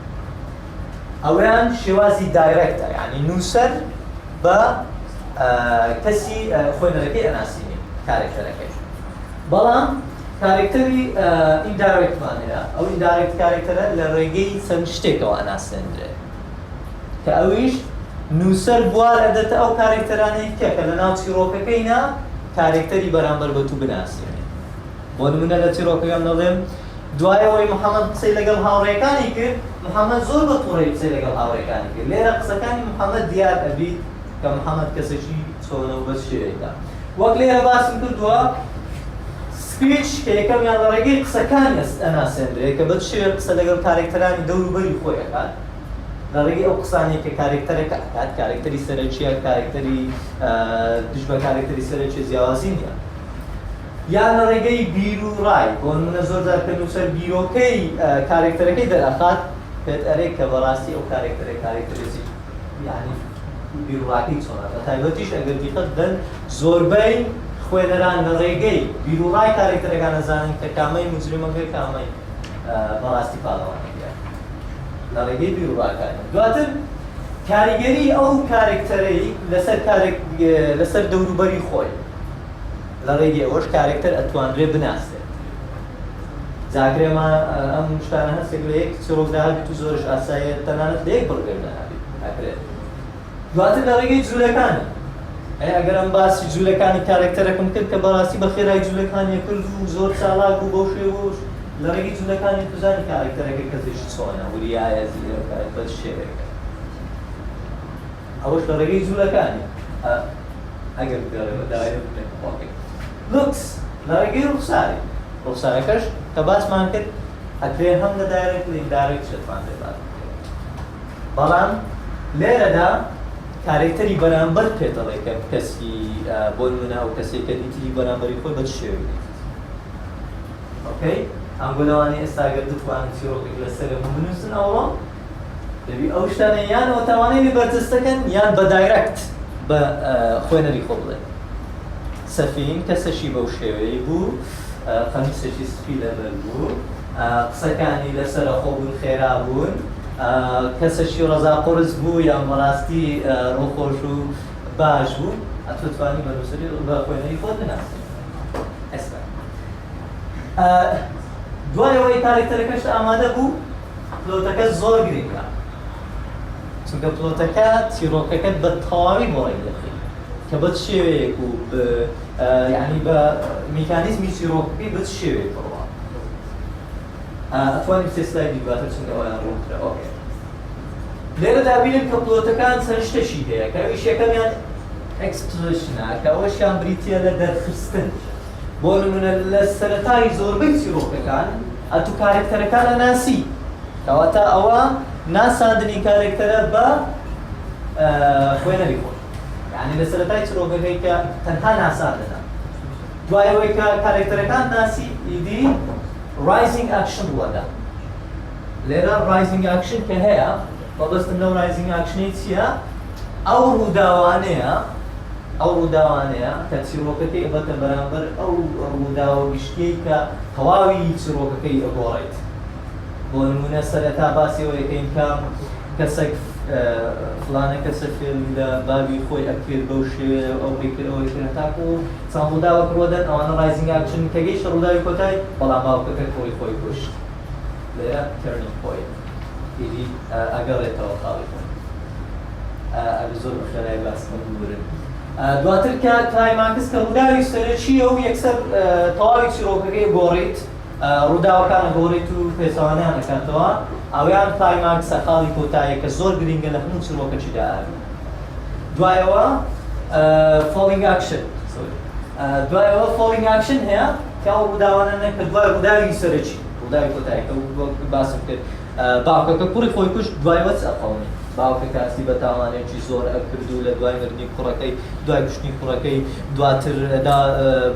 S4: ئەویان شێوازی دایرەکتە، یعنی نووسەر بە کەسی خوێنەرەکەی ئەناسینی کارێکتەرەکەی. بەڵام کارێکتەری ئیندایرێکتمان هەیە، ئەو ئیندایرێکت کارێکتەرە لە ڕێگەی چەند شتێکەوە ئەناسێنرێت کە ئەویش نووسەر بوار ئەدەتە ئەو کارێکتەرانەی کە لە ناو چیرۆکەکەینا کارێکتەری بەرامبەر بە تو بناسیێنێت. بۆ نمونە لە چیرۆکەکەم دەڵێم دوایەوەی محەممەد قسەی لەگەڵ هاوڕێکانی کرد، محەممەد زۆر بە تووڕێی قسەی لەگەڵ هاوڕێکانی کرد. لێرە قسەکانی محەممەد دیار ئەبیت کە محەممەد کەسێکی چۆنە و بەس شێوەیەکە. وەک لێرە باسم کردووە سپیچ کە یەکەمیان لە ڕێگەی قسەکانی ئەناسێنرێت کە بە شێوە قسە لەگەڵ کارێکتەرانی دەوروبەری خۆی ئەکات، لە ڕێگەی ئەو قسانێک کە کارێکتەرەکە ئەکات، کارێکتەری سەرەکیە، کارێکتەری دژ بە کارێکتەری سەرەکی جیاوازی نیە. یان لە ڕێگەی بیر و ڕای، بۆ نمونە زۆرجار کە نووسەر بیرۆکەی کارێکتەرەکەی دەرەخات پێت ئەرێک کە بەڕاستی ئەو کارێکتەرێکی یعنی بیر و ڕاکەی چۆنە. لە تایبەتیش ئەگەر دیقەت بدەن زۆربەی خوێنەران لە ڕێگەی بیر و ڕای کارێکتەرەکان ئەزانن کە کامەی موجرمەکە کامەی بەڕاستی پاڵەوانەکە لە ڕێگەی بیر و ڕاکان. دواتر کاریگەری ئەو کارێکتەرەی لەسەر دەوروبەری خۆی لە ڕێگەی ئەوەش کارێکتەر ئەتوانرێ بناسێت. جاگرێمە ئەم شتانە هەستێک لە یەک چیرۆکدا هەبێت و زۆرش ئاساییە تەنانەت لە یەک بڕگەردا هەبێت. دواتر لە ڕێگەی جوولەکانە، ئەگەر ئەم باسی جوولەکانی کارێکتەرەکەم کرد کە بەڕاستی بە خێرای جوولەکانی کرد و زۆر چالاک بوو بەو شێوەش لە ڕێگەی جوولەکانی توزانی کارێکتەرەکە کەسێکی چۆنە، وریایە زیرەکە بەس شێوەیەکە. ئەوەش لە ڕێگەی جوولەکانی ئەگەر داوای بکەین. لوکس لە ڕێگەی ڕوخساری، ڕوخسارەکەش کە باسمان کرد ئەکرێ هەم لە دایرێک لە ئیندایرێکت شتمان لێ باس بکرێت. بەڵام لێرەدا کارێکتەری بەرامبەر پێدەڵێ کە کەسی بۆ نمونە ئەو کەسێکە دیتی بەرامبەری خۆی بە چ شێوەیەک. ئۆکەی؟ ئەم گۆلەوانی ئێستا ئەگەر دەتوانن چیرۆکێک لەسەرە بنووسن ئەوڕۆ دەبی ئەو شتانە یان ئەوە توانێنی بەردەستەکەن یان بە دایرەکت بە خوێنەری خۆ بڵێن. سەفین کەسەشی بەو شێوەیە بوو، قەمیسێکی سپی لەبەر بوو، قسەکانی لەسەرە خۆ بوون خێرا بوون، کەسەشی ڕەزا قورس بوو یان بەڕاستی ڕۆخۆش و باش بوو، ئەتوانانی بەنووسری بە خوێنەری خۆت بناسیت. ئێستا دوایەوەی کارێکتەرەکەش ئامادە بوو، پلۆتەکە زۆر گرنگە، چونکە پلۆتەکە چیرۆکەکەت بە تەواوی بۆ ڕێک دەخێت کە بە چ شێوەیەک و یعنی بە میکانیزمی چیرۆکەکەی بە چ شێوەیەک بڕوە. ئەتوانین سێ سلایدی دواتر چونکە ئەویان ڕووکرا. ئۆکێ. لێرە دابینن کە پلۆتەکان چەند شتێکی هەیە کە ئەویش یەکەمیان ئەکسپۆزیشنە کە ئەوەشیان بریتیە لە دەرخستن. بۆ نمونە لە سەرەتای زۆربەی چیرۆکەکان ئەتوو کارێکتەرەکان ئەناسی، کەواتە ئەوە ناساندنی کارێکتەرە بە خوێنەری خۆی، یعنی لە سەرەتای چیرۆکەکەی کە تەنها ناساندنە. دوایەوەی کە کارێکتەرەکان ناسی ئیدی ڕایزینگ ئاکشن وەدا. لێرە ڕایزینگ ئاکشن کە هەیە، بەبەستم لەو ڕایزینگ ئاکشنەی چییە؟ ئەو ڕووداوانەیە کە چیرۆکەکەی بەتە بەرامبەر ئەو ڕووداوە گشتیەی کە تەواوی چیرۆکەکەی ئەگۆڕێت. بۆ نمونە سەرەتا باسیەوە یەکەین کە کەسێک فلانە کەسە فێڵ لە بابی خۆی ئەکرد بەو شێوێ ئەو ڕێکردەوەی کرد تاکو و چەند ڕووداوە کڕۆدەن ئەوانە ڕایزینگ ئاکشن کە گەیشتە ڕووداوی کۆتایی بەڵام باوکەکە خۆی کوشت. لێرە تەرنینگ پۆینت ئیدی ئەگەڕێتەوە خاڵی خۆی. ئەبێ زۆر خێرای باسکەم بورن. دواتر کە کلایماکس کە ڕووداوی سەرەکیە و یەکسەر تەواوی چیرۆکەکەی گۆڕیت، ڕووداوەکان گۆڕیت و پێچەوانیان دەکاتەوە، ئەویان کلایماکسە خاڵی کۆتاییە کە زۆر گرنگە لە هەموو چیرۆکەکیدا ئاوی. دوایەوە فۆڵینگ ئاکشن هەیە. کاو ڕووداوانە کە دوای ڕووداوی سەرەکی ڕووداوی کۆتاییەکە باسم کرد باوکەکە کوڕی خۆی کوشت دوای وەچ ئەقەڵنی باوکە کاسی بە تاوانێکی زۆر ئەکردو لە دوای مردنی کوڕەکەی دوای کوشتنی کوڕەکەی دواتردا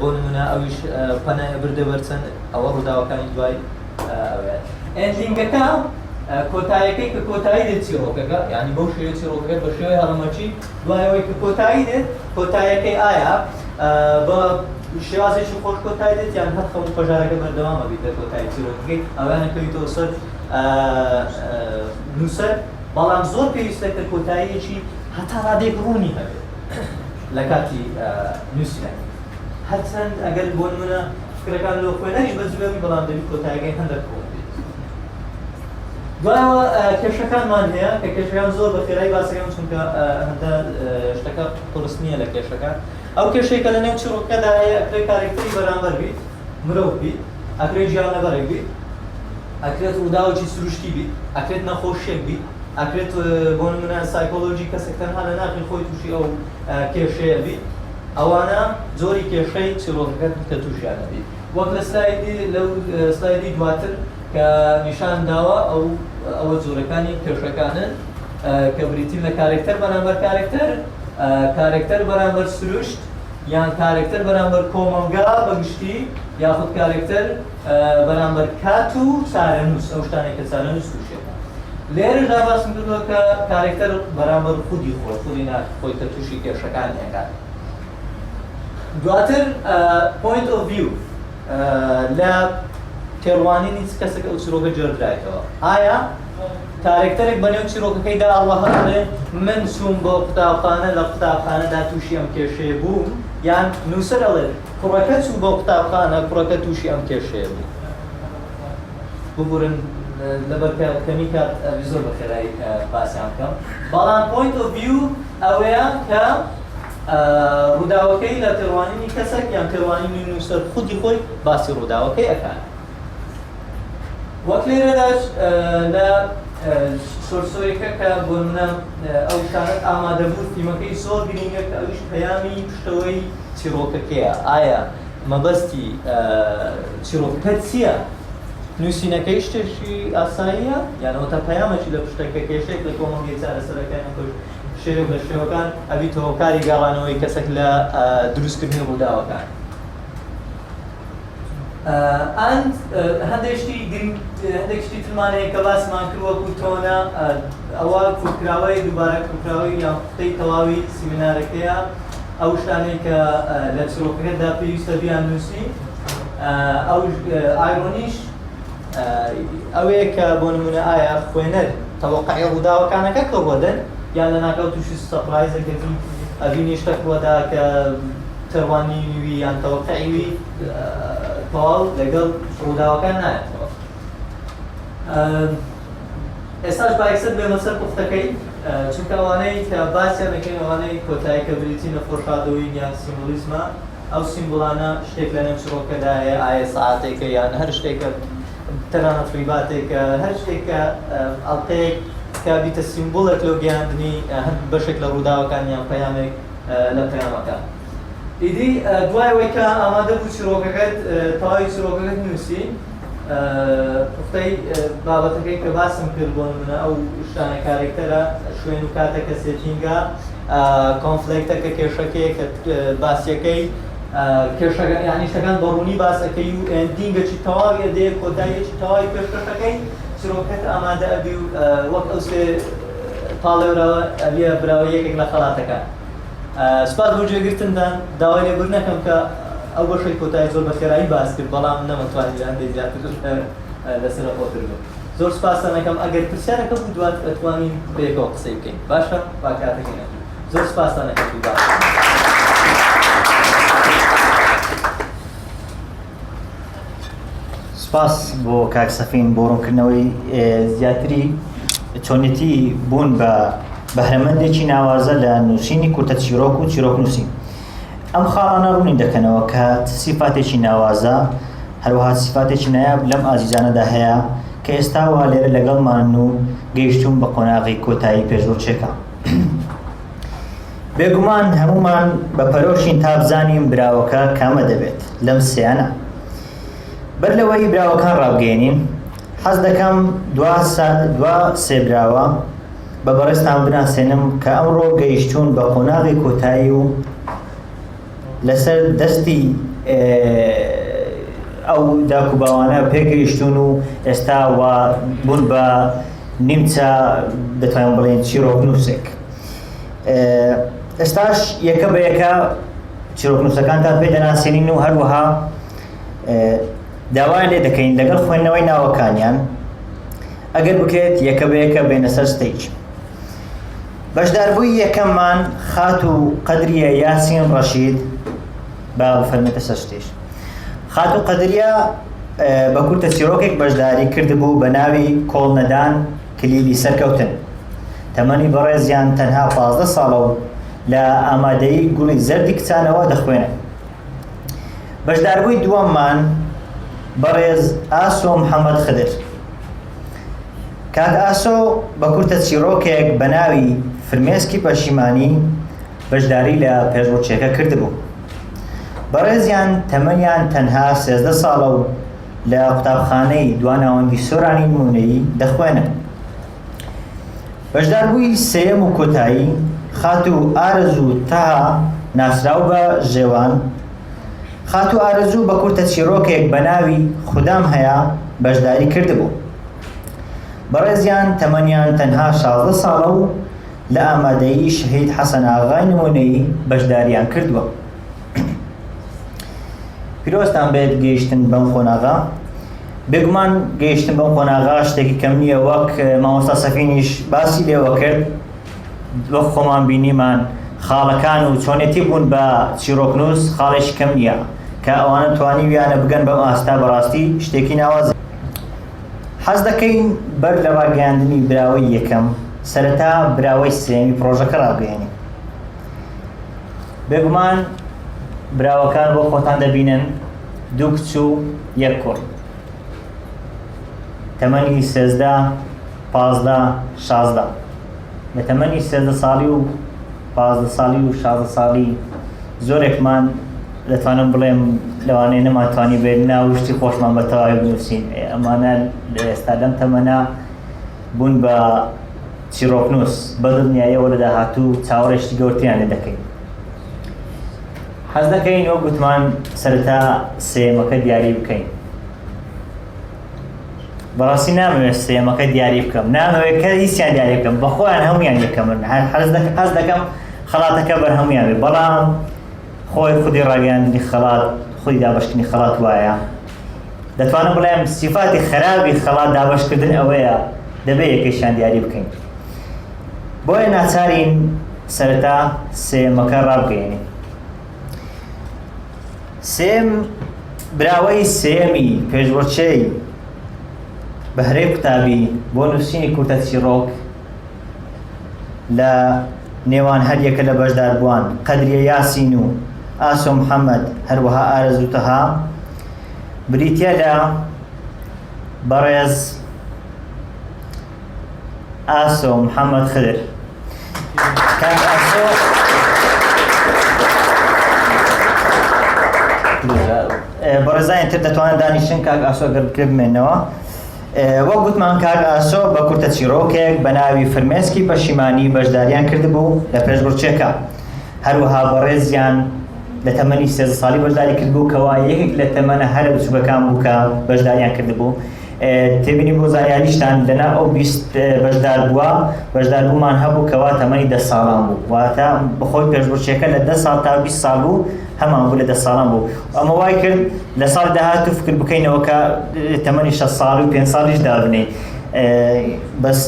S4: بۆ نمونە ئەویش پەنای بردە بەرچەند ئەوە ڕووداوەکانی دوای ئەوێت ئێندینگەکە کۆتاییەکەی کە کۆتایی دێت چیڕۆکەکە یعنی بەو شێوەیە چیڕۆکەکە بە شێوەی هەڵەمەچی دوایەوەی کە کۆتایی دێت کۆتاییەکەی ئایا بە شێوازێکی خۆش کۆتایی دێت یان هەر خەموو پەژارەکە بەردەوامە بیتە کۆتایی چیرۆکەکەی ئەوانەکەویتەوە سەر نووسەر بەڵام زۆر پێویستە کە کۆتاییەکی هەتا ڕادێک ڕوونی هەبێت لە کاتی نووسینە هەرچەند ئەگەر بۆ نمونە فکرەکان لەوە خوێنەریش بە زوێنی بەڵام دەبێت کۆتاییەکەی هەندێک ڕوون بێت دوایەوە کێشەکانمان هەیە کە کێشەکان زۆر بە خێرایی باسەکەم چونکە هەندە شتەکە قورس نییە لە کێشەکان ئەو کێشەی کە لە نێو چیرۆکەدا هەیە ئەکرێت کارێکتەری بەرامبەر بیت مرۆڤ بیت ئەکرێت گیانلەبەرێک بیت ئەکرێت ڕووداوێکی سروشتی بیت ئەکرێت نەخۆشیێک بیت ئەکرێت بۆ نمونە سایکۆلۆژی کەسێک تەنها لە ناخی خۆی تووشی ئەو کێشەیە بیت ئەوانە زۆری کێشەی چیرۆکەکە کە تووشیانە بیت وەک لە سلایدی دواتر کە نیشان داوە ئەوە جۆرەکانی کێشەکانن کە بریتین لە کارێکتەر بەرامبەر کارێکتەر بەرامبەر سروشت یان کارێکتەر بەرامبەر کۆمەلگا بەگشتی یاخود کارێکتەر بەرامبەر کات و چارەنووس ئەو شتانێک کە چارەنووس تووشێت لێرەدا باسم کردووە کە کارێکتەر بەرامبەر خودی خۆی خۆی کە تووشی کێشەکانی ئەکات دواتر پوینت ئۆف ڤیو لە تێڕوانینی کەسێک ئەو چیرۆکە جێڕدرایەوە ئایا کارێکتەرێک بەنێو چیرۆکەکەیدا ئەڵڵەهەڵێ من چووم بۆ قوتابخانە لە قوتابخانەدا تووشی ئەم کێشەیە بووم یان نووسەر ئەڵێ کوڕەکە چوو بۆ قوتابخانە کوڕەکە تووشی ئەم کێشەیە بوو ببورن لەبەر کەمی کات زۆر بە خێرایی باسییان بکەم بەڵام پوینت ئۆف ڤیو ئەوەیە کە ڕووداوەکەی لە تێڕوانینی کەسێک یان تێڕوانینی نووسەر خودی خۆی باسی ڕووداوەکەی ئەکات وەک لێرەداش لە سۆرسۆیەکە کە بۆ منە ئەو شانت ئامادەبوو تیمەکەی زۆر گرنگە کە ئەویش پەیامی پشتەوەی چیرۆکەکەیە ئایا مەبەستی چیرۆکەکە چییە؟ نووسینەکەی شتێکی ئاساییە یانەوە تا پەیامەکی لە پشتەکە کێشەیەک لە کۆمەڵگەی چارەسەرەکانی خۆش شێوە بە شێوەکان ئەبیتەوە کاری گاڵانەوەی کەسێک لە دروستکردنی ڕووداوەکان هەندێک شتی ترمانەیە کە باسمان کرد وەکو تۆنە ئەوە کورتکراوەی دووبارە کورتکراوەی یان قوتەی تەواوی سیمینارەکەیە ئەو شتانەی کە لە چیرۆکەکەدا پێویستە بیان نووسی ئەو ئایرۆنیش ئەوەیە کە بۆ نمونە ئایا خوێنەر تەوەقعی ڕووداوەکانەکە کەڕوەدەن یان لە ناکەوت تووشی سەپرایزەکەی ئەبینی شتە کڕوەدا کە تەڕوانینیوی یان تەوەقعیوی تەواو لەگەڵ ڕووداوەکان نایەتەوە ئێستاش باەکسەر بێمە سەر پوختەکەی چونکە ئەوانەی کە باسییان دەکەین ئەوانەی کۆتایی کە بریتی نەخۆشادەوەی یان سیمبۆلیزمە ئەو سیمبڵانە شتێک لە نێو چیرۆکەدا هەیە ئایا سەعاتێکە یان هەر شتێکە تەنانە فریباتێکە هەر شتێکە ئەڵقەیەک کە بیتە سیمبۆڵێک لەو گەیاندنی هەر بەشێک لە ڕووداوەکان یان پەیامێک لە پەیامەکان ئیدی دوایەوەی کە ئامادە بوو چیرۆکەکەت تەواوی چیرۆکەکەت نووسی قوتەی بابەتەکەی کە باسم کرد بۆ منە ئەو شتانە کارێکتەرە شوێن و کاتێکە سێتینگە کۆنفلێکتە کە کێشەکەی کە باسیەکەی کێشەکە یانی شتەکان بەڕوونی باسەکەی و ئێندینگەکی تەواوی دێ کۆتاییەکی تەواوی پێشکەشەکەی چیرۆکەت ئامادە ئەبی و وەک ئەو سێ پاڵێورەوە ئەبیە براوە یەکێک لە خەڵاتەکان سپاس بۆ جێگرتنتان داوای لێبوور نەکەم کە ئەو بەشەی کۆتایی زۆر بە خێرایی باس کرد بەڵام نەمەتوانید هەندێک زیاتر لەسەر خۆتر بوو زۆر سپاسان دەکەم ئەگەر پرسیارەکە بوو دوات ئەتوانین بەیەکەوە قسەی بکەین باشە با کاتەکەی نەکەین زۆر سپاسان دەکەم باش
S1: سپاس بۆ کاک سەفین بۆ ڕوونکردنەوەی زیاتری چۆنیەتی بوون بە بەهرەمەندێکی ناوازە لە نووسینی کورتە چیرۆک و چیرۆک نووسین ئەم خاڵانە ڕوونی دەکەنەوە کە سیفاتێکی ناوازە هەروەها سیفاتێکی نایاب لەم ئازیزانەدا هەیە کە ئێستا وا لێرە لەگەڵمان و گەیشتوم بە قۆناغی کۆتایی پێشبڕکێکە بێگومان هەمومان بە پەرۆشین تا بزانین براوەکە کامە دەبێت لەم سێیانە بەر لەوەی براوەکان ڕابگەێنین حەز دەکەم دوا سێبراوە بە بەڕێستان بناسێنم کە ئەمڕۆ گەیشتون بە قۆناغی کۆتایی و لەسەر دەستی ئەو داکوباوانە پێگەیشتون و ئێستا وا بوون بە نیمچە دەتوانین بڵێن چیرۆک نووسێک. ئێستاش یەکە بە یەکە چیرۆک نووسەکانتان پێ دەناسێنین و هەروەها داوای لێ دەکەین لەگەڵ خوێندنەوەی ناوەکانیان ئەگەر بکرێت یەکە بە یەکە بێنە سەر ستەیج. بەشداربووی یەکەممان خات و قەدریە یاسین ڕەشید با بفەرمێتە سەر ستەیج. خات و قەدریە بە کورتە چیرۆکێک بەشداری کردبوو بە ناوی کۆڵنەدان کلیلی سەرکەوتن. تەمەنی بەڕێزیان تەنها 15 ساڵە و لە ئامادەیی گوڵی زەردی کچانەوە دەخوێنن. بەشداربووی دووەممان بەڕێز ئاسۆ محەممەد خدر. کاک ئاسۆ بە کورتە چیرۆکێک بە ناوی فرمێسکی پەشیمانی بەشداری لە پێشبڕکێکە کردبوو. بەڕێزیان تەمەنیان تەنها 13 ساڵە و لە قوتابخانەی دواناوەندی سۆرانی نمونەیی دەخوێنن. بەشداربووی سێیەم و کۆتایی خات و ئارەزوو تاها ناسراو بە ژێوان. خات و ئارەزوو بە کورتە چیرۆکێک بە ناوی خودام هەیە بەشداری کردبوو. بەڕێزیان تەمەنیان تەنها 16 ساڵە و لە ئامادەیی شەهید حەسەن ئاغای نمونەیی بەشداریان کردووە. پیرۆزتان بێت گەیشتن بەم قۆناغا. بێگومان گەیشتن بەم قۆناغا شتێکی کەم نییە، وەک مامۆستا سەفینیش باسی لێوە کرد، وەک خۆمان بینیمان خاڵەکان و چۆنێتی بوون بە چیرۆکنووس خاڵێکی کەم نییە کە ئەوانە توانی ویانە بگەن بەم ئاستا بەڕاستی شتێکی ناوازە. حەز دەکەین بەر لە ڕاگەیاندنی براوەی یەکەم سەرەتا براوەی سێمی پرۆژەکە ڕاگەیەنین. بێگومان براوەکان بۆ خۆتان دەبینن دوو کچ و یەک کوڕ، تەمەنی 13 15 16. لە تەمەنی 13 ساڵی و 15 ساڵی و 16 ساڵی زۆرێکمان دەتوانم بڵێم لەوانەیە نەماتوانی بێت ناوشتی خۆشمان بە تەواوی بنووسین. ئەمانە لە ئێستا لەم تەمەنە بوون بە چیرۆکنووس بە دڵنیاییەوە لە داهاتوو چاوەڕێشتی گەورتیان لێ دەکەین. حەز دەکەین وەک گوتمان سەرەتا سێمەکە دیاری بکەین. بەڕاستی نامەوێت سێمەکە دیاری بکەم، نامەوێت کە هیچیان دیاری بکەم، بەخۆیان هەمویان یەکەمن. حەز دەکەم خەڵاتەکە بەرهەمویان بێت، بەڵام خۆی خودی ڕاگەیاندنی خەڵات خودی دابەشکردنی خەڵات وایە. دەتوانم بڵێم سیفاتی خراپی خەڵات دابەشکردن ئەوەیە دەبێت یەکەیشیان دیاری بکەین. بۆیە ناچارین سەرەتا سێمەکە ڕابگەیەنین. سێم براوەی سێمی پێشبڕکێی بەهرەی قوتابی بۆ نوسینی کورتە چیرۆک لە نێوان هەریەکە لە بەشداربووان قەدریە یاسین و ئاسۆ محەممەد هەروەها ئارەزوو تەها بریتە لە بەڕێز ئاسۆ محەممەد خدر. کاک ئاسۆ بەڕێزایان تر دەتوانن دانیشن کاک ئاسۆ گەر بکرێ بمێنەوە. وەک گوتمان کاک ئاسۆ بە کورتە چیرۆکێک بە ناوی فرمێسکی پەشیمانی بەشداریان کردبوو لە پێشبڕکێکە. هەروەها بەڕێزیان لە تەمەنی 13 ساڵی بەشداری کردبوو کەوا یەکێک لە تەمەنە هەرە بچووکەکان بوو کە بەشداریان کردبوو. تێبینی بۆ زانیاریشتان لەنا ئەو 20 بەشداربوومان هەبوو کەوا تەمەنی 10 ساڵان بوو، واتە بەخۆی پێشبڕکێکە لە 10 ساڵ تا 20 ساڵ بوو هەمان بوو لە 10 ساڵان بوو. ئەمە وای کرد لە ساڵی داهاتوو فکر بکەینەوە کە تەمەنی 6 ساڵ و 5 ساڵیش دابنێ. بەس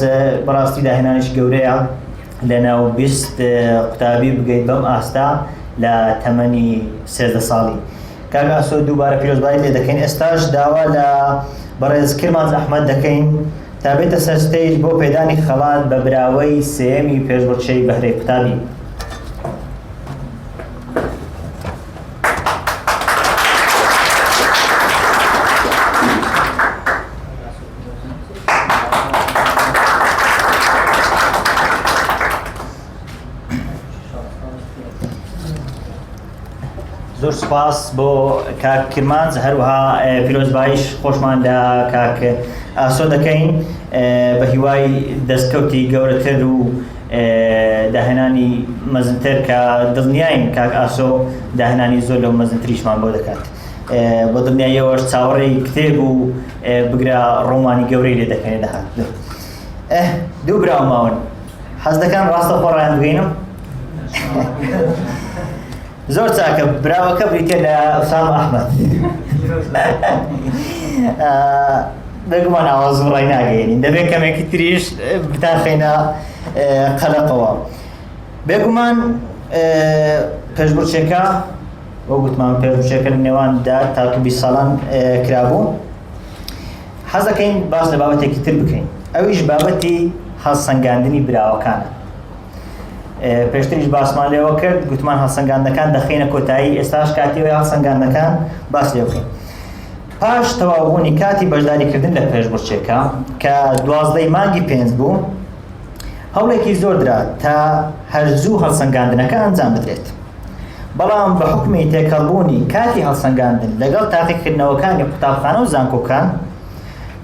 S1: بەڕاستی داهێنانیش گەورەیە لە ناو 20 قوتابی بگەیت بەم ئاستا لە تەمەنی 13 ساڵی. کاک ئاسۆ دووبارە پیرۆزبایی لێ دەکەین. ئێستاش داوا لە بەڕێز کرمان ئەحمەد دەکەین تا بێتە سەر ستەیج بۆ پێدانی خەڵات بە براوەی سێمی پێشبڕکێی بەهرەی قوتابی. زۆر سوپاس بۆ کاک کرمانج هەروەها پیرۆزباییش خۆشمان لە کاک ئاسۆ دەکەین بە هیوای دەستکەوتی گەورەتر و داهێنانی مەزنتر کە دڵنیاین کاک ئاسۆ داهێنانی زۆر لەو مەزنتریشمان بۆ دەکات بۆ دڵنیاییەوەش چاوەڕێی کتێب و بگرا ڕۆمانی گەورەی لێ دەکەین دەهات دوو براو ماون حەز دەکەم ڕاستە خۆڕیان بگەینم زۆر چاکە براوەکە بریتە لە ئوسامە ئەحمەد بێگومان ئاواز ڕای ناگەێنین دەبێت کەمێکی تریش بتانخێنە قەلەقەوە بێگومان پێشبڕکێکە بۆ گوتمان پێشبڕکێکە لە نێواندا تاکو 20 ساڵان کرابوو حەز دەکەین باس لە بابەتێکی تر بکەین ئەویش بابەتی هەڵسەنگاندنی براوەکانە پێشتریش باسمان لێوە کرد گوتمان هەڵسەنگاندنەکان دەخینە کۆتایی ئێستاش کاتیەوەی هەڵسەنگاندنەکان باس لێ بکەین پاش تەواوبوونی کاتی بەشداریکردن لە پێشبڕکێکە کە 12 مانگی 5 بوو هەوڵێکی زۆر درا تا هەرزوو هەڵسەنگاندنەکە ئەنجام بدرێت بەڵام بە حکمی تێکەڵبوونی کاتی هەڵسەنگاندن لەگەڵ تاقیکردنەوەکانی قوتابخانە و زانکۆکان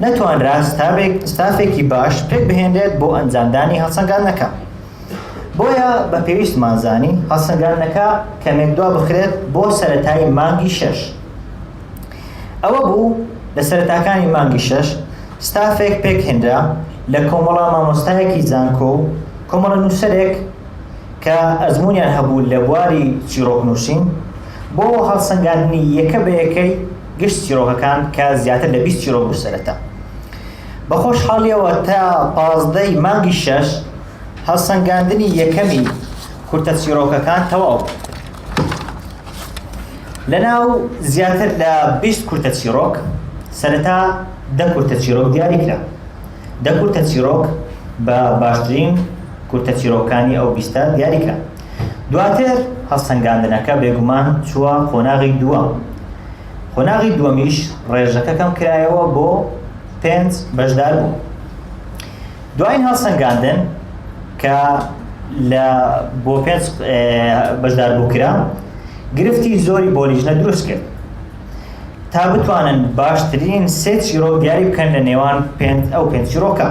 S1: نەتوانرا ستافێکی باش پێک بهێنرێت بۆ ئەنجامدانی هەڵسەنگاندنەکە بۆیە بە پێویستمان زانی هەڵسەنگاندنەکە کەمێک دوا بخرێت بۆ سەرەتای مانگی 6 ئەوە بوو لە سەرەتاکانی مانگی 6 ستافێک پێک هێنرا لە کۆمەڵە مامۆستایەکی زانکۆ و کۆمەڵە نووسەرێک کە ئەزمونیان هەبوو لە بواری چیڕۆک نووسین بۆ هەڵسەنگاندنی یەکە بە یەکەی گشت چیرۆکەکان کە زیاتر لە 20 چیرۆک بوو سەرەتا بە خۆشحاڵیەوە تا 15 مانگی 6 هەڵسەنگاندنی یەکەمی کورتە چیرۆکەکان تەواو لەناو زیاتر لە 20 کورتە چیرۆک سەرەتا 10 کورتە چیرۆک دیاری کرا 10 کورتە چیرۆک بە باشترین کورتە چیرۆکانی ئەو 20 دیاری کرا دواتر هەڵسەنگاندنەکە بێگومان چووە قۆناغی دووەم قۆناغی دووەمیش ڕێژەکە کەم کرایەوە بۆ 5 بەشدار بوو دوایین هەڵسەنگاندن کە لە بۆ 5 بەشدار بوو کرا گرفتی زۆری بۆ لیژنە دروست کرد تا بتوانن باشترین 3 چیرۆک دیاری بکەن لە نێوان ئەو 5 چیرۆکە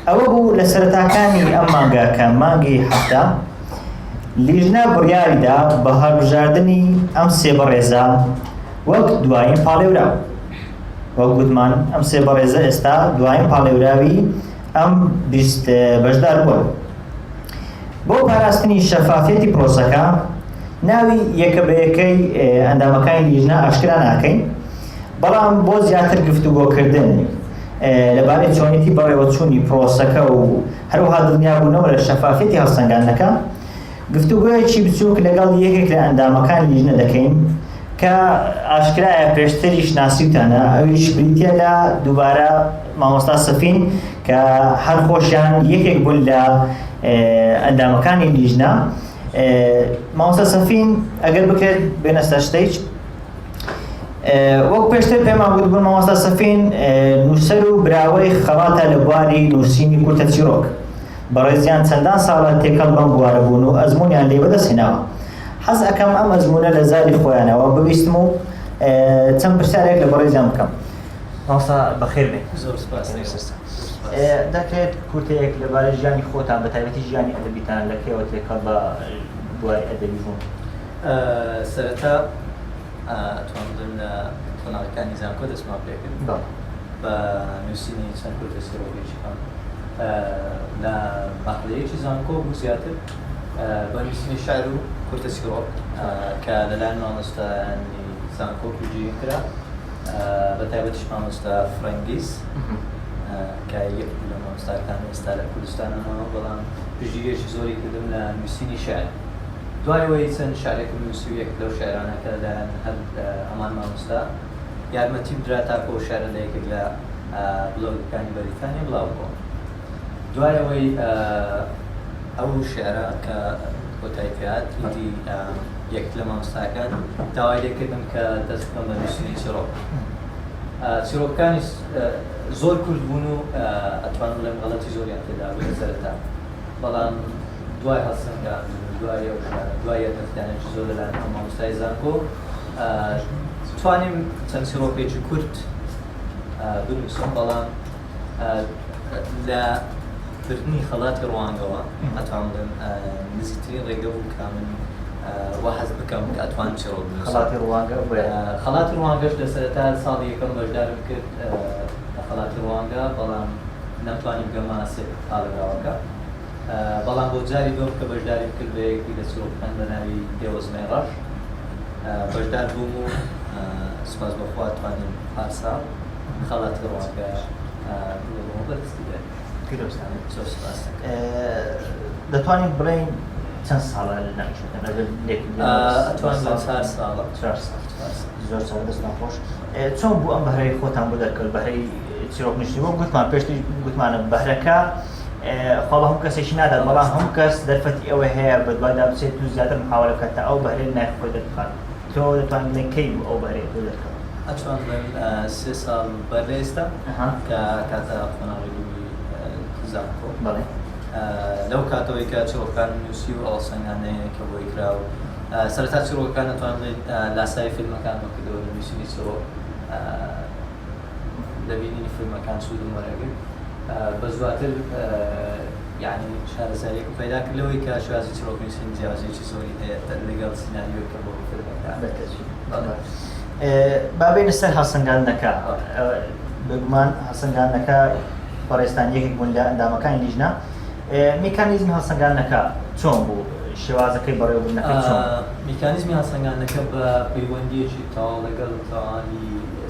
S1: ئەوە بوو لە سەرەتاکانی ئەم مانگە کە مانگی هەفتە لیژنە بڕیاریدا بە هەڵبژاردننی ئەم 3 بەڕێزە وەک دوایین پاڵێورا وەک گوتمان ئەم 3 بەڕێزە ئێستا دوایین پاڵێوراوی ئەم 20 بەشدار بوون بۆ پاراستنی شەفافیەتی پرۆسەکە ناوی یەکە بە یەکەی ئەندامەکانی لیژنە ئاشکرا ناکەین بەڵام بۆ زیاتر گفتوگۆکردن لەبارەی چۆنیەتی بەڕێوەچوونی پرۆسەکە و هەروەها دڵنیابوونەوە لە شەفافیەتی هەڵسەنگاندنەکە گفتوگۆیەکی بچووک لەگەڵ یەکێک لە ئەندامەکانی لیژنە دەکەین کە ئاشکرایە پێشتریش ناسیوتانە ئەویش بریتە لە دووبارە مامۆستا سەفین کە هەر خۆشیان یەکێک بوون لە ئەندامەکانی لیژنە مامۆستا سەفین ئەگەر بکرێت بێنە سەرشتەیج وەک پێشتر پێمان گوتبوون مامۆستا سەفین نووسەر و براوەی خەڵاتە لە بواری نوسینی کورتە چیرۆک بەڕێزیان چەندان ساڵە تێکەڵ بەم بوارە بوون و ئەزمونیان لێ بەدەستهێناوە حەز ئەەکەم ئەم ئەزمونە لە زاری خۆیانەوە ببیستم و چەند پرسیارێک لە بەڕێزیان بکەم مامۆستا بەخێر بێت
S4: زۆر سوپاس
S1: دەکرێت کورتەیەک لەبارەی ژیانی خۆتان بە تایبەتی ژیانی ئەدەبیتان لە کێوە تێکەڵ بە بواری ئەدەبی بوون
S4: سەرەتا ئەتوانم لە قۆناغەکانی زانکۆ دەستمان پێکرد بە نوسینی چەند کورتە چیرۆکێکیان لە مەحلەیەکی زانکۆ بوو زیاتر بە نووسینی شعر و کورتە چیرۆک کە لەلایەن مامۆستایانی زانکۆ توجیه کرا بە تایبەتیش مامۆستا فرەنگیز کە یەک لە مامۆستاکان ئێستا لە کوردستانەوە بەڵام پژگیریەکی زۆری کردم لە نووسینی شعر دوایەوەی چەند شارێکم نووسی و یەک لەو شاعرانەکە لەلایەن هەر ئەمان مامۆستا یارمەتی بدرا تاکۆ شارە لە یەکێک لە بڵۆگەکانی بەریتانیا بڵاو بووە دوایەوەی ئەو شعرە کە کۆتاییات هیچی یەک لە مامۆستاکان داوای لێکردم کە دەست بکەم بە نووسینی چیرۆک چیرۆکەکانی زۆر کورت بوون و ئەتوانم لەم غەڵەتی زۆریان تێدا بوو لە سەرەتا بەڵام دوای هەڵسەنگان دوای یەکەفتیانێکی زۆر لەلایەن ئەو مامۆستای زانکۆ توانیم چەند چیرۆکێکی کورت بنووسم بەڵام لە کردنی خەڵاتی ڕوانگەوە ئەتوان بڵێم نزیکترین ڕێگە بوو کە من وا حەز بکەم کە ئەتوانم چیرۆک بنووسم. خەڵاتی ڕوانگەش لە سەرەتا ساڵی یەکەم بەشدارم کرد لە خەڵاتی ڕوانگە بەڵام نەمتوانی بگەمە سێ ئاڵگاوەکە بەڵام بۆ جاری دوم کە بەشداریم کرد بە یەکی لە چیرۆکەکان بە ناوی دێوەزمەی ڕەش بەشدار بووم و سوپاس بەخوا توانیم پارسا خەڵاتی ڕوانگە بەدەستی بێت.
S1: دەتوانین بڵێین چەند ساڵە لە ناوچەکە
S4: ئەتوان بە 4 ساڵە
S1: زۆر ساڵ دەست ناخۆش. چۆن بوو ئەم بەهرەی خۆتان بۆ دەرکەوت بەهرەی چیرۆک نووسینەوە گوتمان پێشتر گوتمانە بەهرەکە خۆڵە هەموو کەسێکی نادات بەڵام هەموو کەس دەرفەتی ئەوە هەیە بە دوایدا بچێت و زیاتر محاولە بکات تا ئەو بەهرەی نایخ خۆی دەربخات. تۆ دەتوانین بڵێن کەی بوو ئەو بەهرەی خۆی دەرکەوت؟
S4: ئەتوان بڵێن 3 ساڵ بەر لە ئێستا کە کاتە قۆناغی زانکۆ
S1: بەڵێ
S4: لەو کاتەوەی کە چیرۆکەکان نووسی و ئەڵسەنگانەیە کە بۆی کراو سەرەتا چیرۆکەکان ئەتوان بڵێن لاسای فیلمەکان بکردەوە لە نووسینی چیرۆک لە بینینی فیلمەکان سوودم وەرەگرت بە زواتر یعنی شارەزاییەک پیدا کرد لەوەی کە شوازی چیرۆک نووسین جیاوازیەکی زۆری هەیە لەگەڵ سیناریۆکە بۆ فیلمەکان.
S1: بابێنە سەر هەڵسەنگاندنەکە بگومان هەڵسەنگاندنەکە بەڕێستانیەکێک بوون لە ئەندامەکانی لیژنە میکانیزمی هەڵسەنگاندنەکە چۆن بوو؟ شێوازەکەی بەڕێوەبوونەکە چۆن؟
S4: میکانیزمی هەڵسەنگاندنەکە بە پەیوەندیەکی تەواو لەگەڵ تەواوی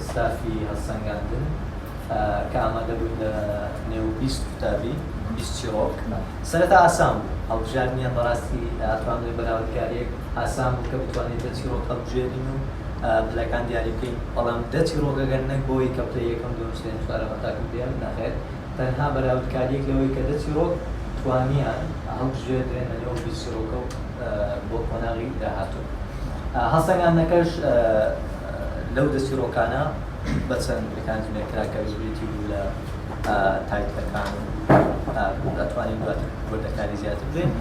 S4: ستافی هەڵسەنگاندن کە ئامادە بووین لە نێو 20 قوتابی 20 چیرۆک سەرەتا ئاسان بوو هەڵبژاردنیان بەڕاستی ئەتوان بڵێ بەراوردکاریەک ئاسان بوو کە بتوانێت 10 چیرۆک هەڵبژێرین و پلەکان دیاری بکەین بەڵام 10 چیرۆک ئەگەر نەک بۆی کە پلە یەکەم دووەم سێم چوارەم هەتاکەم پێیان ناخێت تەنها بەراوردکاریەک لەوەی کە 10 چیرۆک توانیان هەڵبژێردرێن لە نێو 20 چیرۆکە و بۆ قۆناغی داهاتوو. هەڵسەنگاندنەکەش لەو 10 چیرۆکانە بە چەند میکانیزمێک کراکە ویزبریتی بوو لە تایتەکان ئەتوانین دواتر وەردەکاری زیاتر بێن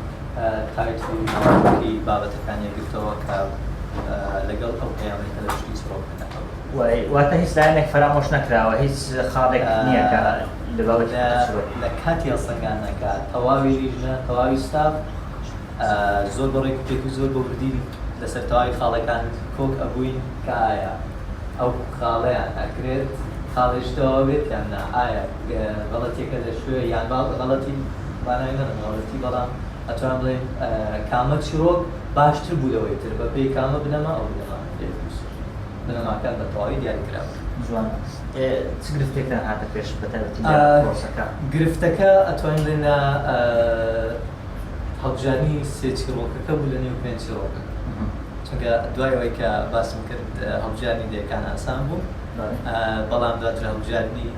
S4: تایتی بابەتەکانی گرتەوە کە لەگەڵ ئەو پەیامێکە لە شتی چیرۆکەکە
S1: واتە هیچ لایەنێک فەرامۆش نەکراوە هیچ خاڵێک نییە کە
S4: لە کاتی هەڵسەنگاندنەکە تەواوی لیژنە تەواوی ستاف زۆر بەڕێکوپێکی زۆر بۆ بردین لەسەر تەواوی خاڵەکان کۆک ئەبووین کە ئایا ئەو خاڵەیان ئەکرێت خاڵێشتەوە بێت یان نا ئایا غەڵەتێکە لە شوێ یان غەڵەتی بانای نەڵێم غەڵەتی بەڵام ئەتوان بڵێن کامە چیرۆک باشتر بوو لەوەی تر بە پێی کامە بنەما ئەو بنەما بنەماکان بە تەواوی دیاریکراوە.
S1: جوان چ گرفتێکتان هاتە پێش بەتایبەتی پرۆسەکە؟
S4: گرفتەکە ئەتوانین بڵێنە هەڵبژاردننی سێ چیرۆکەکە بوو لە نێو 5 چیرۆکە چونکە دوای ئەوەی کە باسم کرد هەڵبژاردننی دەیەکان ئاسان بوو بەڵام دواتر هەڵبژاردننی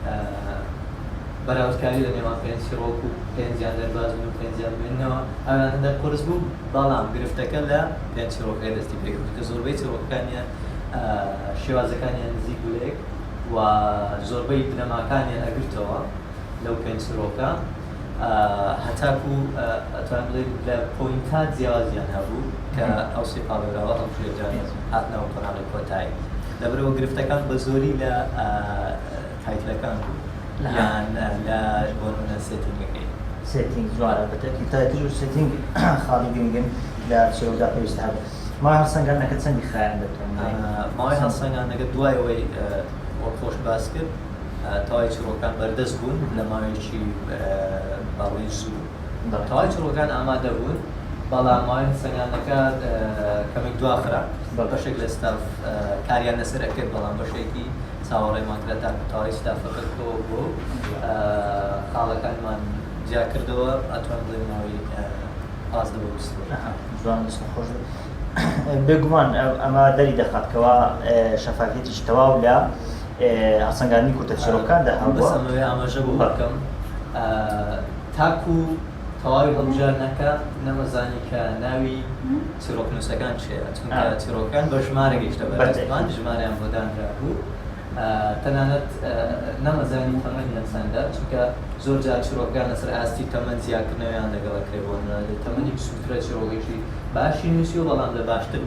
S4: بەراوردکاری لە نێوان 5 چیرۆک و 5یان دەرباز و 5یان بێنەوە ئەویان هەندە قورس بوو بەڵام گرفتەکە لە 5 چیرۆکەکە دەستی پێکرد کە زۆربەی چیرۆکەکانیان شێوازەکانیان نزیک بولێک و زۆربەی بنەماکانیان ئەگرتەوە لەو 5 چیرۆکە هەتاکو ئەتوان بڵێت لە پۆینتات جیاوازیان هەبوو کە ئەو سێ پاڵێراوە هەڵبژێردران هاتنەوە قۆناغی کۆتایی لەبەرەوە گرفتەکان بە زۆری لە تایتلەکان بوو یان لە بۆ نمونە سێتینگەکەی
S1: سێتینگ جوانە بەتەکی تایتل و سێتینگ خاڵی گرنگن لە چێوەدا پێویست هەبێت. ماوەی هەڵسەنگاندنەکە چەندی خایان دەتوانین؟
S4: ماوەی هەڵسەنگاندنەکە دوای ئەوەی خۆش باس کرد تەواوی چیرۆکەکان بەردەست بوون لە ماوەیەکی باڵی زوو تەواوی چیرۆکەکان ئامادە بوون بەڵام ماوەی هەڵسەنگاندنەکە کەمێک دواخرا بەشێک لە ستاف کاریان لەسەر ئەکرد بەڵام بەشێکی چاوەڕێمان کرا تا تەواوی ستافەکەکەوە بۆ خاڵەکانمان جیا کردەوە ئەتوان بڵێن ماوەی 15 بۆ 20
S1: جوان دەستە خۆش بێگومان ئەمە دەری دەخاتکەوە شەفافیەتیش تەواو لە هەڵسەنگاندنی کورتە چیرۆکاندا هەبووە.
S4: بەس ئەمەوێ ئاماژە بۆ بکەم تاکو تەواوی هەڵبژاردنەکە نەمەزانی کە ناوی چیرۆکنووسەکان چێە چونکە چیرۆکەکان بە ژمارە گەیشتە بەردەستمان ژمارەیان بۆ دانرا بوو تەنانەت نەمەزانی تەمەنی ئەنساندا چونکە زۆر جار چیرۆکەکان لەسەر ئاستی تەمەن زیادکردنەوەیان لەگەڵەکەیەوە لە تەمەنی بسووترە چیرۆکێکی باشی نووسی و بەڵام لە باشتر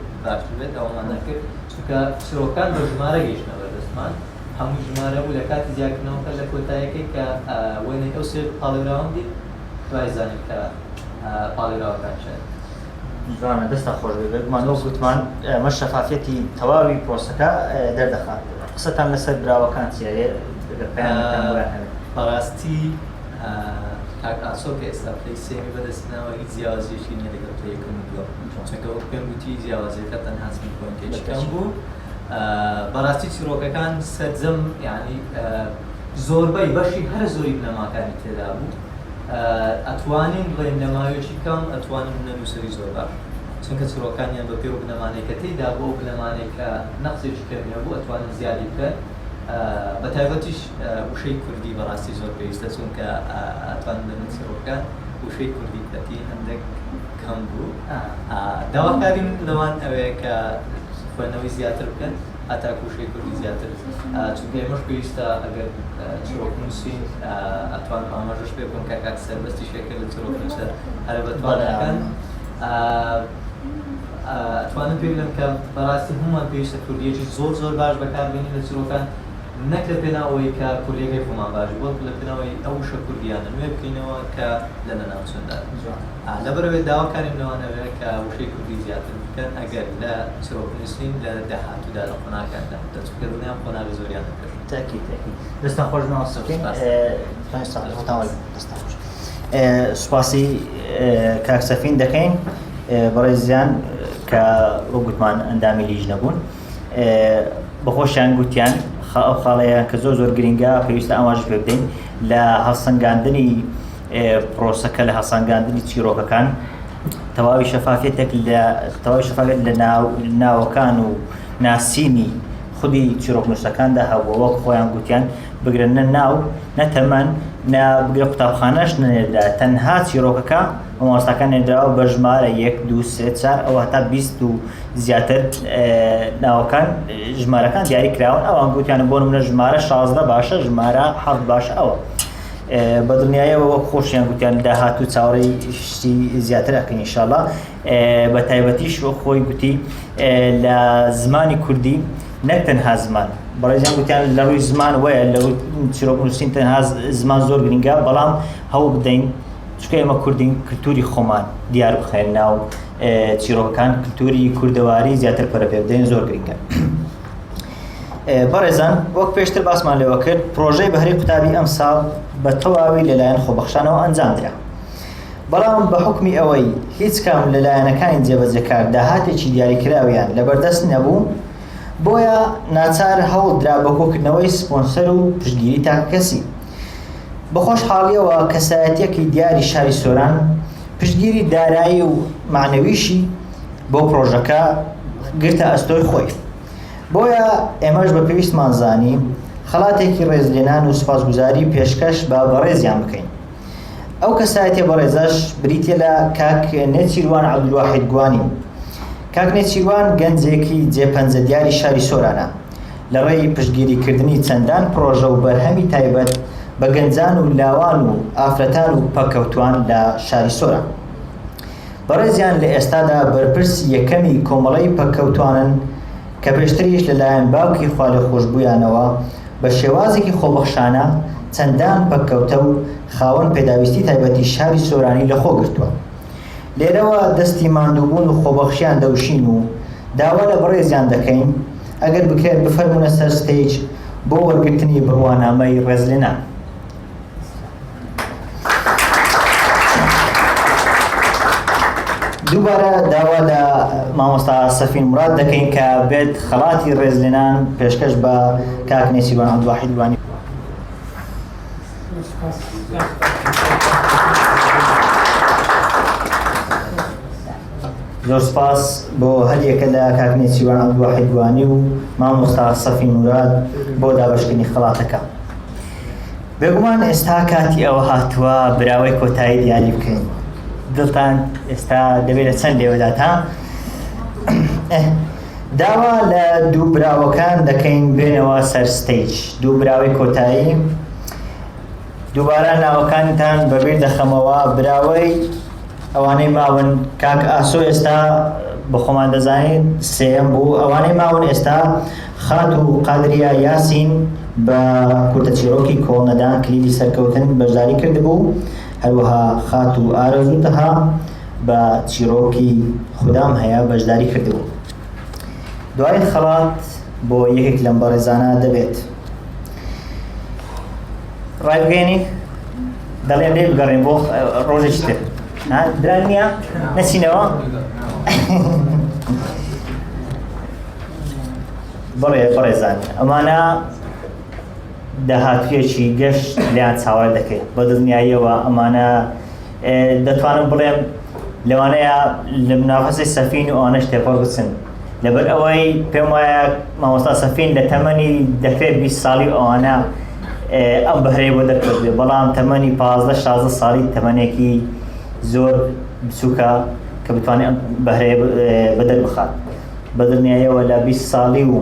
S4: بێت ئەومان نەکرد چونکە چیرۆکان بە ژمارە گەیشتنە بەردەستمان هەموو ژمارە بوو لە کاتی زیادکردنەوەکە لە کۆتاییەکەی کە وێنەی ئەو سێ پاڵێراوەم دیت دوای زانین کە پاڵێراوەکان شێت
S1: جوانە دەستە خۆش بێتمانەوە گوتمان ئەمە شەفافەتی تەواوی پرۆسەکە دەردەخات قسەتان لەسەر براوەکان چیە
S4: بەڕاستی کاک ئاسۆ کە ئێستا پلەی سێمی بەدەستنەوە هیچ جیاوازیەکی نییە لەگەڵ پلەی یەکەم و دووەم چونکە وەک پێم گوتی جیاوازیەکە تەنها پۆینتێکی کەم بوو بەڕاستی چیرۆکەکان سەرجەم یعنی زۆربەی بەشی هەر زۆری بنەماکانی تێدا بوو ئەتوانین بڵێن بنەماوێکی کەم ئەتوانین نەنووسری زۆر باش چونکە چیرۆکانیان بە پێ و بنەمانەی کە تێدا بۆ بنەمانەی کە نەقسێکی کەمی بوو ئەتوانن زیادی بکەن بە تایبەتیش وشەی کوردی بەڕاستی زۆر پێویستە چونکە ئەتوانن لەنێو چیرۆکەکان وشەی کوردی کەتی هەندێک کەم بوو داواکارین لەوان ئەوەیە کە خوێندنەوەی زیاتر بکەن هەتا کوشەی کوردی زیاتر چونکە ئێمەش پێویستە ئەگەر چیرۆک نووسین ئەتوان ئاماژەش پێ بکەن کە کات سەربەستی شێکە لە چیرۆک نووسەر هەرە بەتوانەکەن ئەتوانم پێ بڵێم کە بەڕاستی هەمومان پێویستە کوردیەکی زۆر باش بەکاربێنین لە چیرۆکان نەک لە پێناوەی کە کوردیەکەی خۆمان باش بۆ لە پێناوەی ئەو وشە کوردیانە نوێ بکەینەوە کە لە ناوچەندا لەبەرەوەی داواکاریم لەوانەوەیە کە وشەی کوردی زیاتر بکەن ئەگەر لە چیرۆک نووسین لە داهاتوودا لە قۆناکاندا دەچکە دنیام قۆناغی زۆریان دەکرد
S1: تاکی دەستان خۆش سوپاسی کاک سەفین دەکەین بەڕێ زیان کە وە گوتمان ئەندامی لیژ نەبوون بەخۆشیان گوتیان ئەو خاڵەیە کە زۆر گرنگە پێویستە ئاماژ پێ بدەین لە هەڵسەنگاندنی پرۆسەکە لە هەڵسەنگاندنی چیرۆکەکان تەواوی شەفافێتێک لە ناوەکان و ناسینی خودی چیرۆک نووسەکاندا هەبووە وەک خۆیان گوتیان بگرنە ناو نەتەمەن بگرە قوتابخانەش نەنێردا تەنها چیرۆکەکە مامۆستاکان نێردراوە بە ژمارە 1 2 3 4 ئەوە هەتا 20 و زیاتر ناوەکان ژمارەکان دیاری کراون ئەوان گوتیانە بۆ نمونە ژمارە 16 باشە ژمارە 7 باشە ئەوە بە دنیایەوە وەک خۆشیان گوتیان داهاتوو چاوەڕێی شتی زیاتر ئەکەین ئینشاءڵڵا بە تایبەتیش وەک خۆی گوتی لە زمانی کوردی نەک تەنها زمان بەڕێزیان گوتیان لە ڕووی زمان وایە لە ڕووی چیرۆک نووسین تەنها زمان زۆر گرنگە بەڵام هەوڵ بدەین چونکە ئێمە کوردین کلتوری خۆمان دیار بخەین ناو چیرۆکەکان کلتوری کوردەواری زیاتر پەرە پێ بدەین زۆر گرنگە بەڕێزان وەک پێشتر باسمان لێوە کرد پرۆژەی بەهرەی قوتابی ئەم ساڵ بە تەواوی لەلایەن خۆبەخشانەوە ئەنجامدرا بەڵام بە حکمی ئەوەی هیچ کام لەلایەنەکانی جێبەجێکار داهاتێکی دیاریکراویان لەبەردەست نەبوو بۆیە ناچار هەوڵدرا بە کۆکردنەوەی سپۆنسەر و پشتگیری تاکەسی بە خۆشحاڵیەوە کەسایەتیەکی دیاری شاری سۆران پشتگیری دارایی و معنەویشی بۆ پرۆژەکە گرتە ئەستۆی خۆی بۆیە ئێمەش بە پێویستمان زانی خەڵاتێکی ڕێزلێنان و سوپاسگوزاری پێشکەش بە بەڕێزیان بکەین ئەو کەسایەتیە بەڕێزەش بریتە لە کاک نێچیروان عەبدولواحید گوانی کاک نێچیروان گەنجێکی جێپەنجە دیاری شاری سۆرانە لە ڕێی پشتگیریکردنی چەندان پرۆژە و بەرهەمی تایبەت بە گەنجان و لاوان و ئافرەتان و پەکەوتوان لە شاری سۆران بەڕێزیان لە ئێستادا بەرپرسی یەکەمی کۆمەڵەی پەکەوتوانن کە پێشتریش لەلایەن باوکی خوا لە خۆشببوویانەوە بە شێوازێکی خۆبەخشانە چەندان پەکەوتە و خاوەن پێداویستی تایبەتی شاری سۆرانی لەخۆ گرتووە لێرەوە دەستی ماندووبوون و خۆبەخشیان دەوشین و داوا لە بەڕێزیان دەکەین ئەگەر بکرێت بفەرمونە سەر ستەیج بۆ وەرگرتنی بڕوانامەی ڕێزلێنان دووبارە داوا لە مامۆستا سەفین مراد دەکەین کە بێت خەڵاتی ڕێزلێنان پێشکەش بە کاک نێچیروان عەبدولواحید گوانی زۆر سپاس بۆ هەریەکە لە کاک نێچیروان عەبدولواحید گوانی و مامۆستا سەفین مراد بۆ دابەشکردنی خەڵاتەکە بێگومان ئێستا کاتی ئەوە هاتووە براوەی کۆتایی دیاری بکەین دڵتان ئێستا دەبێت لە چەند لێوەدا تا داوا لە دوو براوەکان دەکەین بێنەوە سەر ستەیج دوو براوەی کۆتایی دووبارە ناوەکانتان بەبیر دەخەمەوە براوەی ئەوانەی ماون کاک ئاسۆ ئێستا بە خۆمان دەزانین سێم بوو ئەوانەی ماون ئێستا خات و قادریا یاسین بە کورتە چیڕۆکی کۆڵنەدان کلیدی سەرکەوتن بەشداری کردبوو هەروەها خات و ئارەزووتەها بە چیڕۆکی خودام هەیە بەشداری کردبوو دوای خەڵات بۆ یەکێک لەم بەڕێزانە دەبێت ڕای بگەێنی دەڵێن لێ بگەڕێن بۆ ڕۆژێکی تر دران نییە نەچینەوە بەڕێزان ئەمانە داهاتوویەکی گەشت لیان چاوەڕێ دەکەین بە دڵنیاییەوە ئەمانە دەتوانم بڵێم لەوانەیە لە منافەسی سەفین و ئەوانەش تێپەڕ بچن لەبەر ئەوەی پێم وایە مامۆستا سەفین لە تەمەنی دەکرێت 20 ساڵی ئەوانە ئەم بەهرەی بۆ دەرکردێ بەڵام تەمەنی 15-16 ساڵی تەمەنێکی زۆر بچووکە کە بتوانێت ئەم بەهرەیە بەدەر بخات بە دڵنیاییەوە لە 20 ساڵی و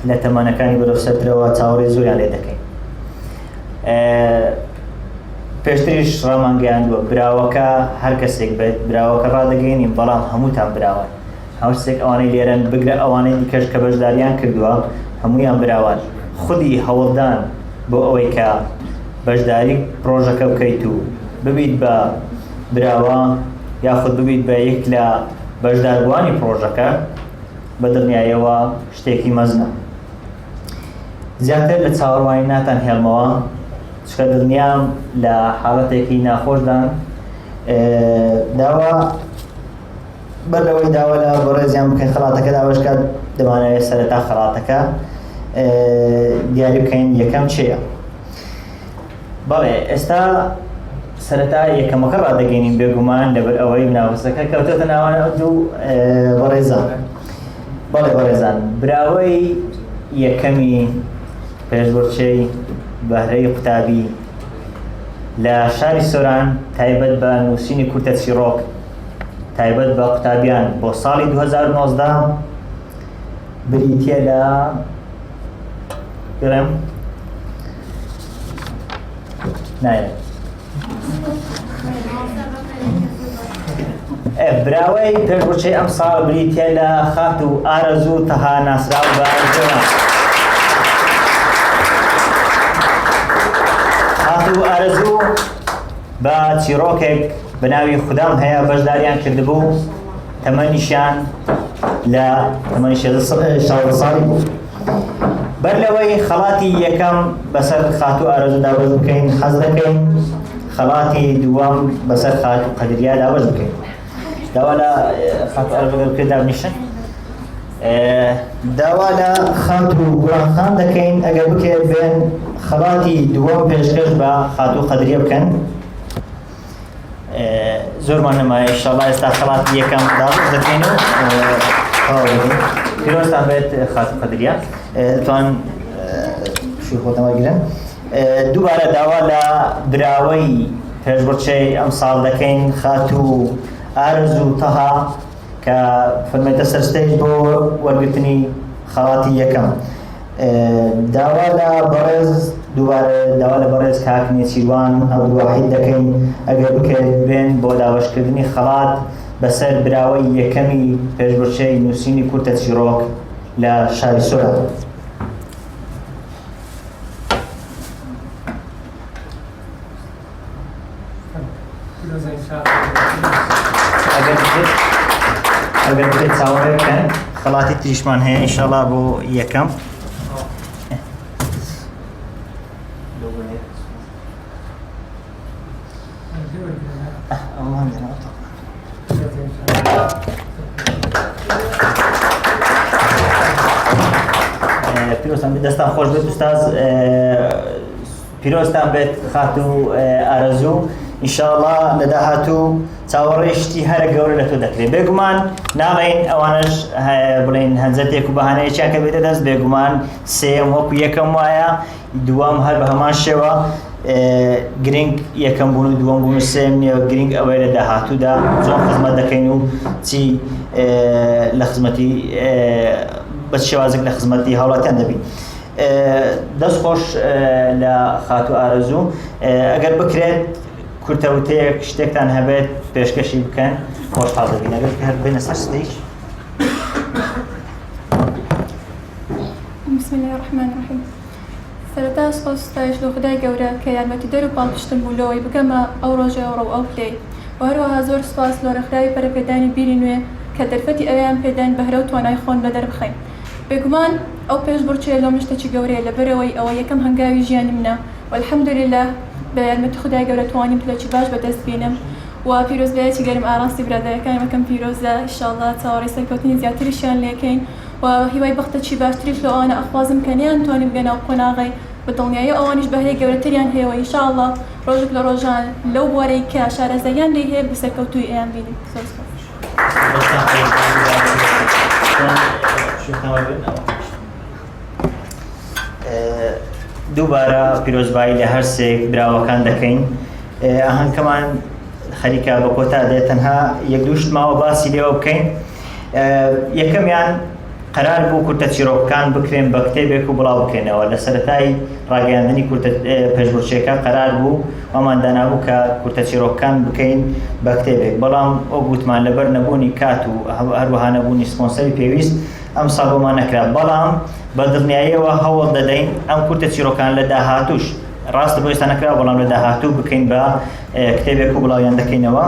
S1: لە تەمەنەکانی بەرەوسەرترەوە چاوەڕێی زۆریان لێ دەکەین پێشتریش ڕامانگەیاندووە براوەکە هەر کەسێک بێت براوەکە ڕادەگەینین بەڵام هەمووتان براوە هەوشتێک ئەوانەی لێرەن بگرە ئەوانەی دیکەش کە بەشداریان کردووە هەموویان براوان خودی هەوڵدان بۆ ئەوەی کە بەشداری پرۆژەکە بکەیت و ببیت بە براوە یاخود ببیت بە یەک لە بەشداربووانی پرۆژەکە بە دڵنیاییەوە شتێکی مەزنە زیاتر لە چاوەڕوانی ناتان هێڵمەوە چکە دڵنیام لە حاڵەتێکی ناخۆشدان داوا بەرەوەی داوا لە بەڕێزیان بکەین خەڵاتەکە داواشکات دەمانەوێت سەرەتا خەڵاتەکە دیاری بکەین یەکەم چییە بەڵێ ئێستا سەرەتا یەکەمەکە ڕادەگەینین بێگومان لەبەر ئەوەی ناوەستەکە کەوتۆتە ناوانە دوو بەڕێزان بەڵێ بەڕێزان براوەی یەکەمی پێشبڕکێی بەهرەی قوتابی لە شاری سۆران تایبەت بە نوسینی کورتە چیڕۆک تایبەت بە قوتابیان بۆ ساڵی 2019 بریتیە لە گرم نایە براوەی پێشبڕکێی ئەم ساڵ بریتیە لە خات و ئارەزوو تەها ناسراو بە خات و ئارەزوو بە چیڕۆکێک بە ناوی خودام هەیە بەشداریان کردبوو تەمەنیشیان لە تەمەنی 16 ساڵی بوو بەر لەوەی خەڵاتی یەکەم بەسەر خات و ئارەزوو دابەش بکەین حەز دەکەین خەڵاتی دووەم بەسەر خات و قەدریا دابەش بکەین داوا لە خات و ئارەزوو دابنیشن داوا لە خات و گوڵانخان دەکەین ئەگەر بکرێت بێن خەڵاتی دووەم پێشکەش بە خات و قەدریا بکەن زۆرمان نەمایە ئینشاڵڵا ئێستا خەڵاتی یەکەم دابەش دەکەین و پیرۆزتان بێت خات و قەدریا توان شوی خۆتان وەرگرن دووبارە داوا لە براوەی پێشبڕکێی ئەم ساڵ دەکەین خات و ئارەزوو تەها کە فەرمێتە سەر ستەیج بۆ وەرگرتنی خەڵاتی یەکەم داوا لە بەڕێز دووبارە داوا لە بەڕێز کاک نێچیروان عەبدولواحید دەکەین ئەگەر بکرێت بێن بۆ داوەشکردنی خەڵات بەسەر براوەی یەکەمی پێشبڕکێی نوسینی کورتە چیڕۆک لە شاری سۆران ئەگەر بکرێت چاوەڕێ بکەن خەڵاتی تریشمان هەیە ئینشاڵڵا بۆ یەکەم پیرۆزتان بێت دەستان خۆش بێت ئوستاز پیرۆزتان بێت خات و ئارەزوو ئینشاءڵڵا لە داهاتوو چاوەڕێشتی هەرە گەورە لە تۆ دەکرێت بێگومان ناڵێن ئەوانش بڵێن هەنجەتێک و بەهانەیەکیان کە بێتە دەست بێگومان سێم وەکو یەکەم وایە دوام هەر بە هەمان شێوە گرنگ یەکەم بوون و دووەم بوون و سێم نییە گرنگ ئەوەی لە داهاتوودا زۆر خزمەت دەکەین و چی لە خزمەتی بە شێوازێک لە خزمەتی هاوڵاتیان دەبین. دەست خۆش لە خاتو ئارەزوو ئەگەر بکرێت کورتەوتەیەک شتێکتان هەبێت پێشکەشی بکەن خۆشحاڵ دەبین ئەگەر هەر بێنە سەر ستەیج.
S5: بسم الله الرحمن الرحيم. سەرەتا سپاس ستایش لە خودای گەورە کە یارمەتی دەر و پاڵپشتم بوو لەوەی بگەمە ئەو ڕۆژێ ئەو ڕۆ ئەو پلەی و هەروەها زۆر سپاس لە ڕێکخراوی پەرەپێدانی بیری نوێ کە دەرفەتی ئەویان پێدان بەهرە و توانای خۆن بە دەربخەین. بێگومان ئەو پێشبڕکێ لەو شتێکی گەورەیە لەبەرەوەی ئەوە یەکەم هەنگاوی ژیانی منە والحەمدولله بە یارمەتی خودای گەورە توانیم پلەکی باش بەدەست بێنم و پیرۆزبایەکی گەرم ئاراستی برادەرەکانمەکەم پیرۆزە ئینشاءالله چاوەڕێی سەرکەوتنی زیاتریشیان لێکەین و هیوای بەختەکی باشتریش لە ئەوانە ئەخوازم کە نەیان توانین بگەنە قۆناغی بە دڵنیایی ئەوانیش بەهرەی گەورەتریان هەیەەوە ئینشاءالله ڕۆژێک لە ڕۆژان لەو بوارەی کە شارەزاییان لێ هەیە بەسەرکەوتووی ئەیان بینین.
S1: دووبارە پیرۆزبایی لە هەر سێک براوەکان دەکەین. ئاهەنگەکەمان خەریکە بە کۆتا دێت تەنها یەک دوو شتماوە باسی لێوە بکەین. یەکەمیان قەرار بوو کورتە چیڕۆکەکان بکرێن بە کتێبێک و بڵاو بکەینەوە لە سەرەتای ڕاگەیاندنی پێشبڕکێکە قەرار بوو ئەمان دانابوو کە کورتە چیڕۆکەکان بکەین بە کتێبێک بەڵام ئەو گوتمان لەبەر نەبوونی کات و هەروەها نەبوونی سپۆنسەری پێویست ئەم ساڵ بۆمان نەکرا بەڵام بە دڵنیاییەوە هەوڵ دەدەین ئەم کورتە چیڕۆکەکان لە داهاتووش ڕاستە بۆ ئێستا نەکرا بەڵام لە داهاتوو بکەین بە کتێبێک و بڵاویان دەکەینەوە.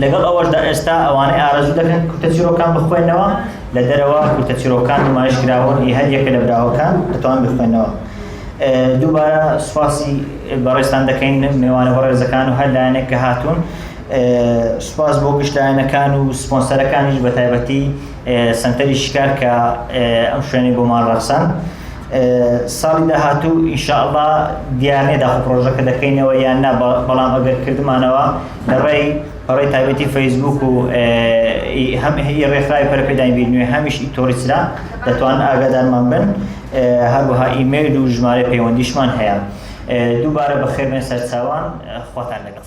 S1: لەگەڵ ئەوەشدا ئێستا ئەوانەی ئارەزوو دەکەن کورتە چیڕۆکەکان بخوێنەوە لە دەرەوە کورتە چیڕۆکەکان نمایشکراون هەر یەکە لە براوەکان دەتوان بخوێنەوە. دووبارە سوپاسی بەڕێستان دەکەین میوانە بەڕێزەکان و هەر لایەنێک کە هاتوون. سوپاس بۆ گشتلایەنەکان و سپۆنسەرەکانیش بە تایبەتی سنتەری شکار کە ئەم شوێنی بۆمان ڕەخسان. ساڵی داهاتوو ئینشاءالله دیارنێ داخۆ پرۆژەکە دەکەینەوە یان نا بەڵام ئەگەر کردمانەوە لەڕێی بەڕێی تایبەتی فەیسبوک و هەم ڕێکخراوی پەرەپێدانی بیر نوێ هەمیش ئیتۆریسرا دەتوان ئاگادارمان بن هەروەها ئیمەیل و ژمارە پەیوەندیشمان هەیە. دووبارە بەخێر بێن سەرچاوان خواتان لەگەڵ.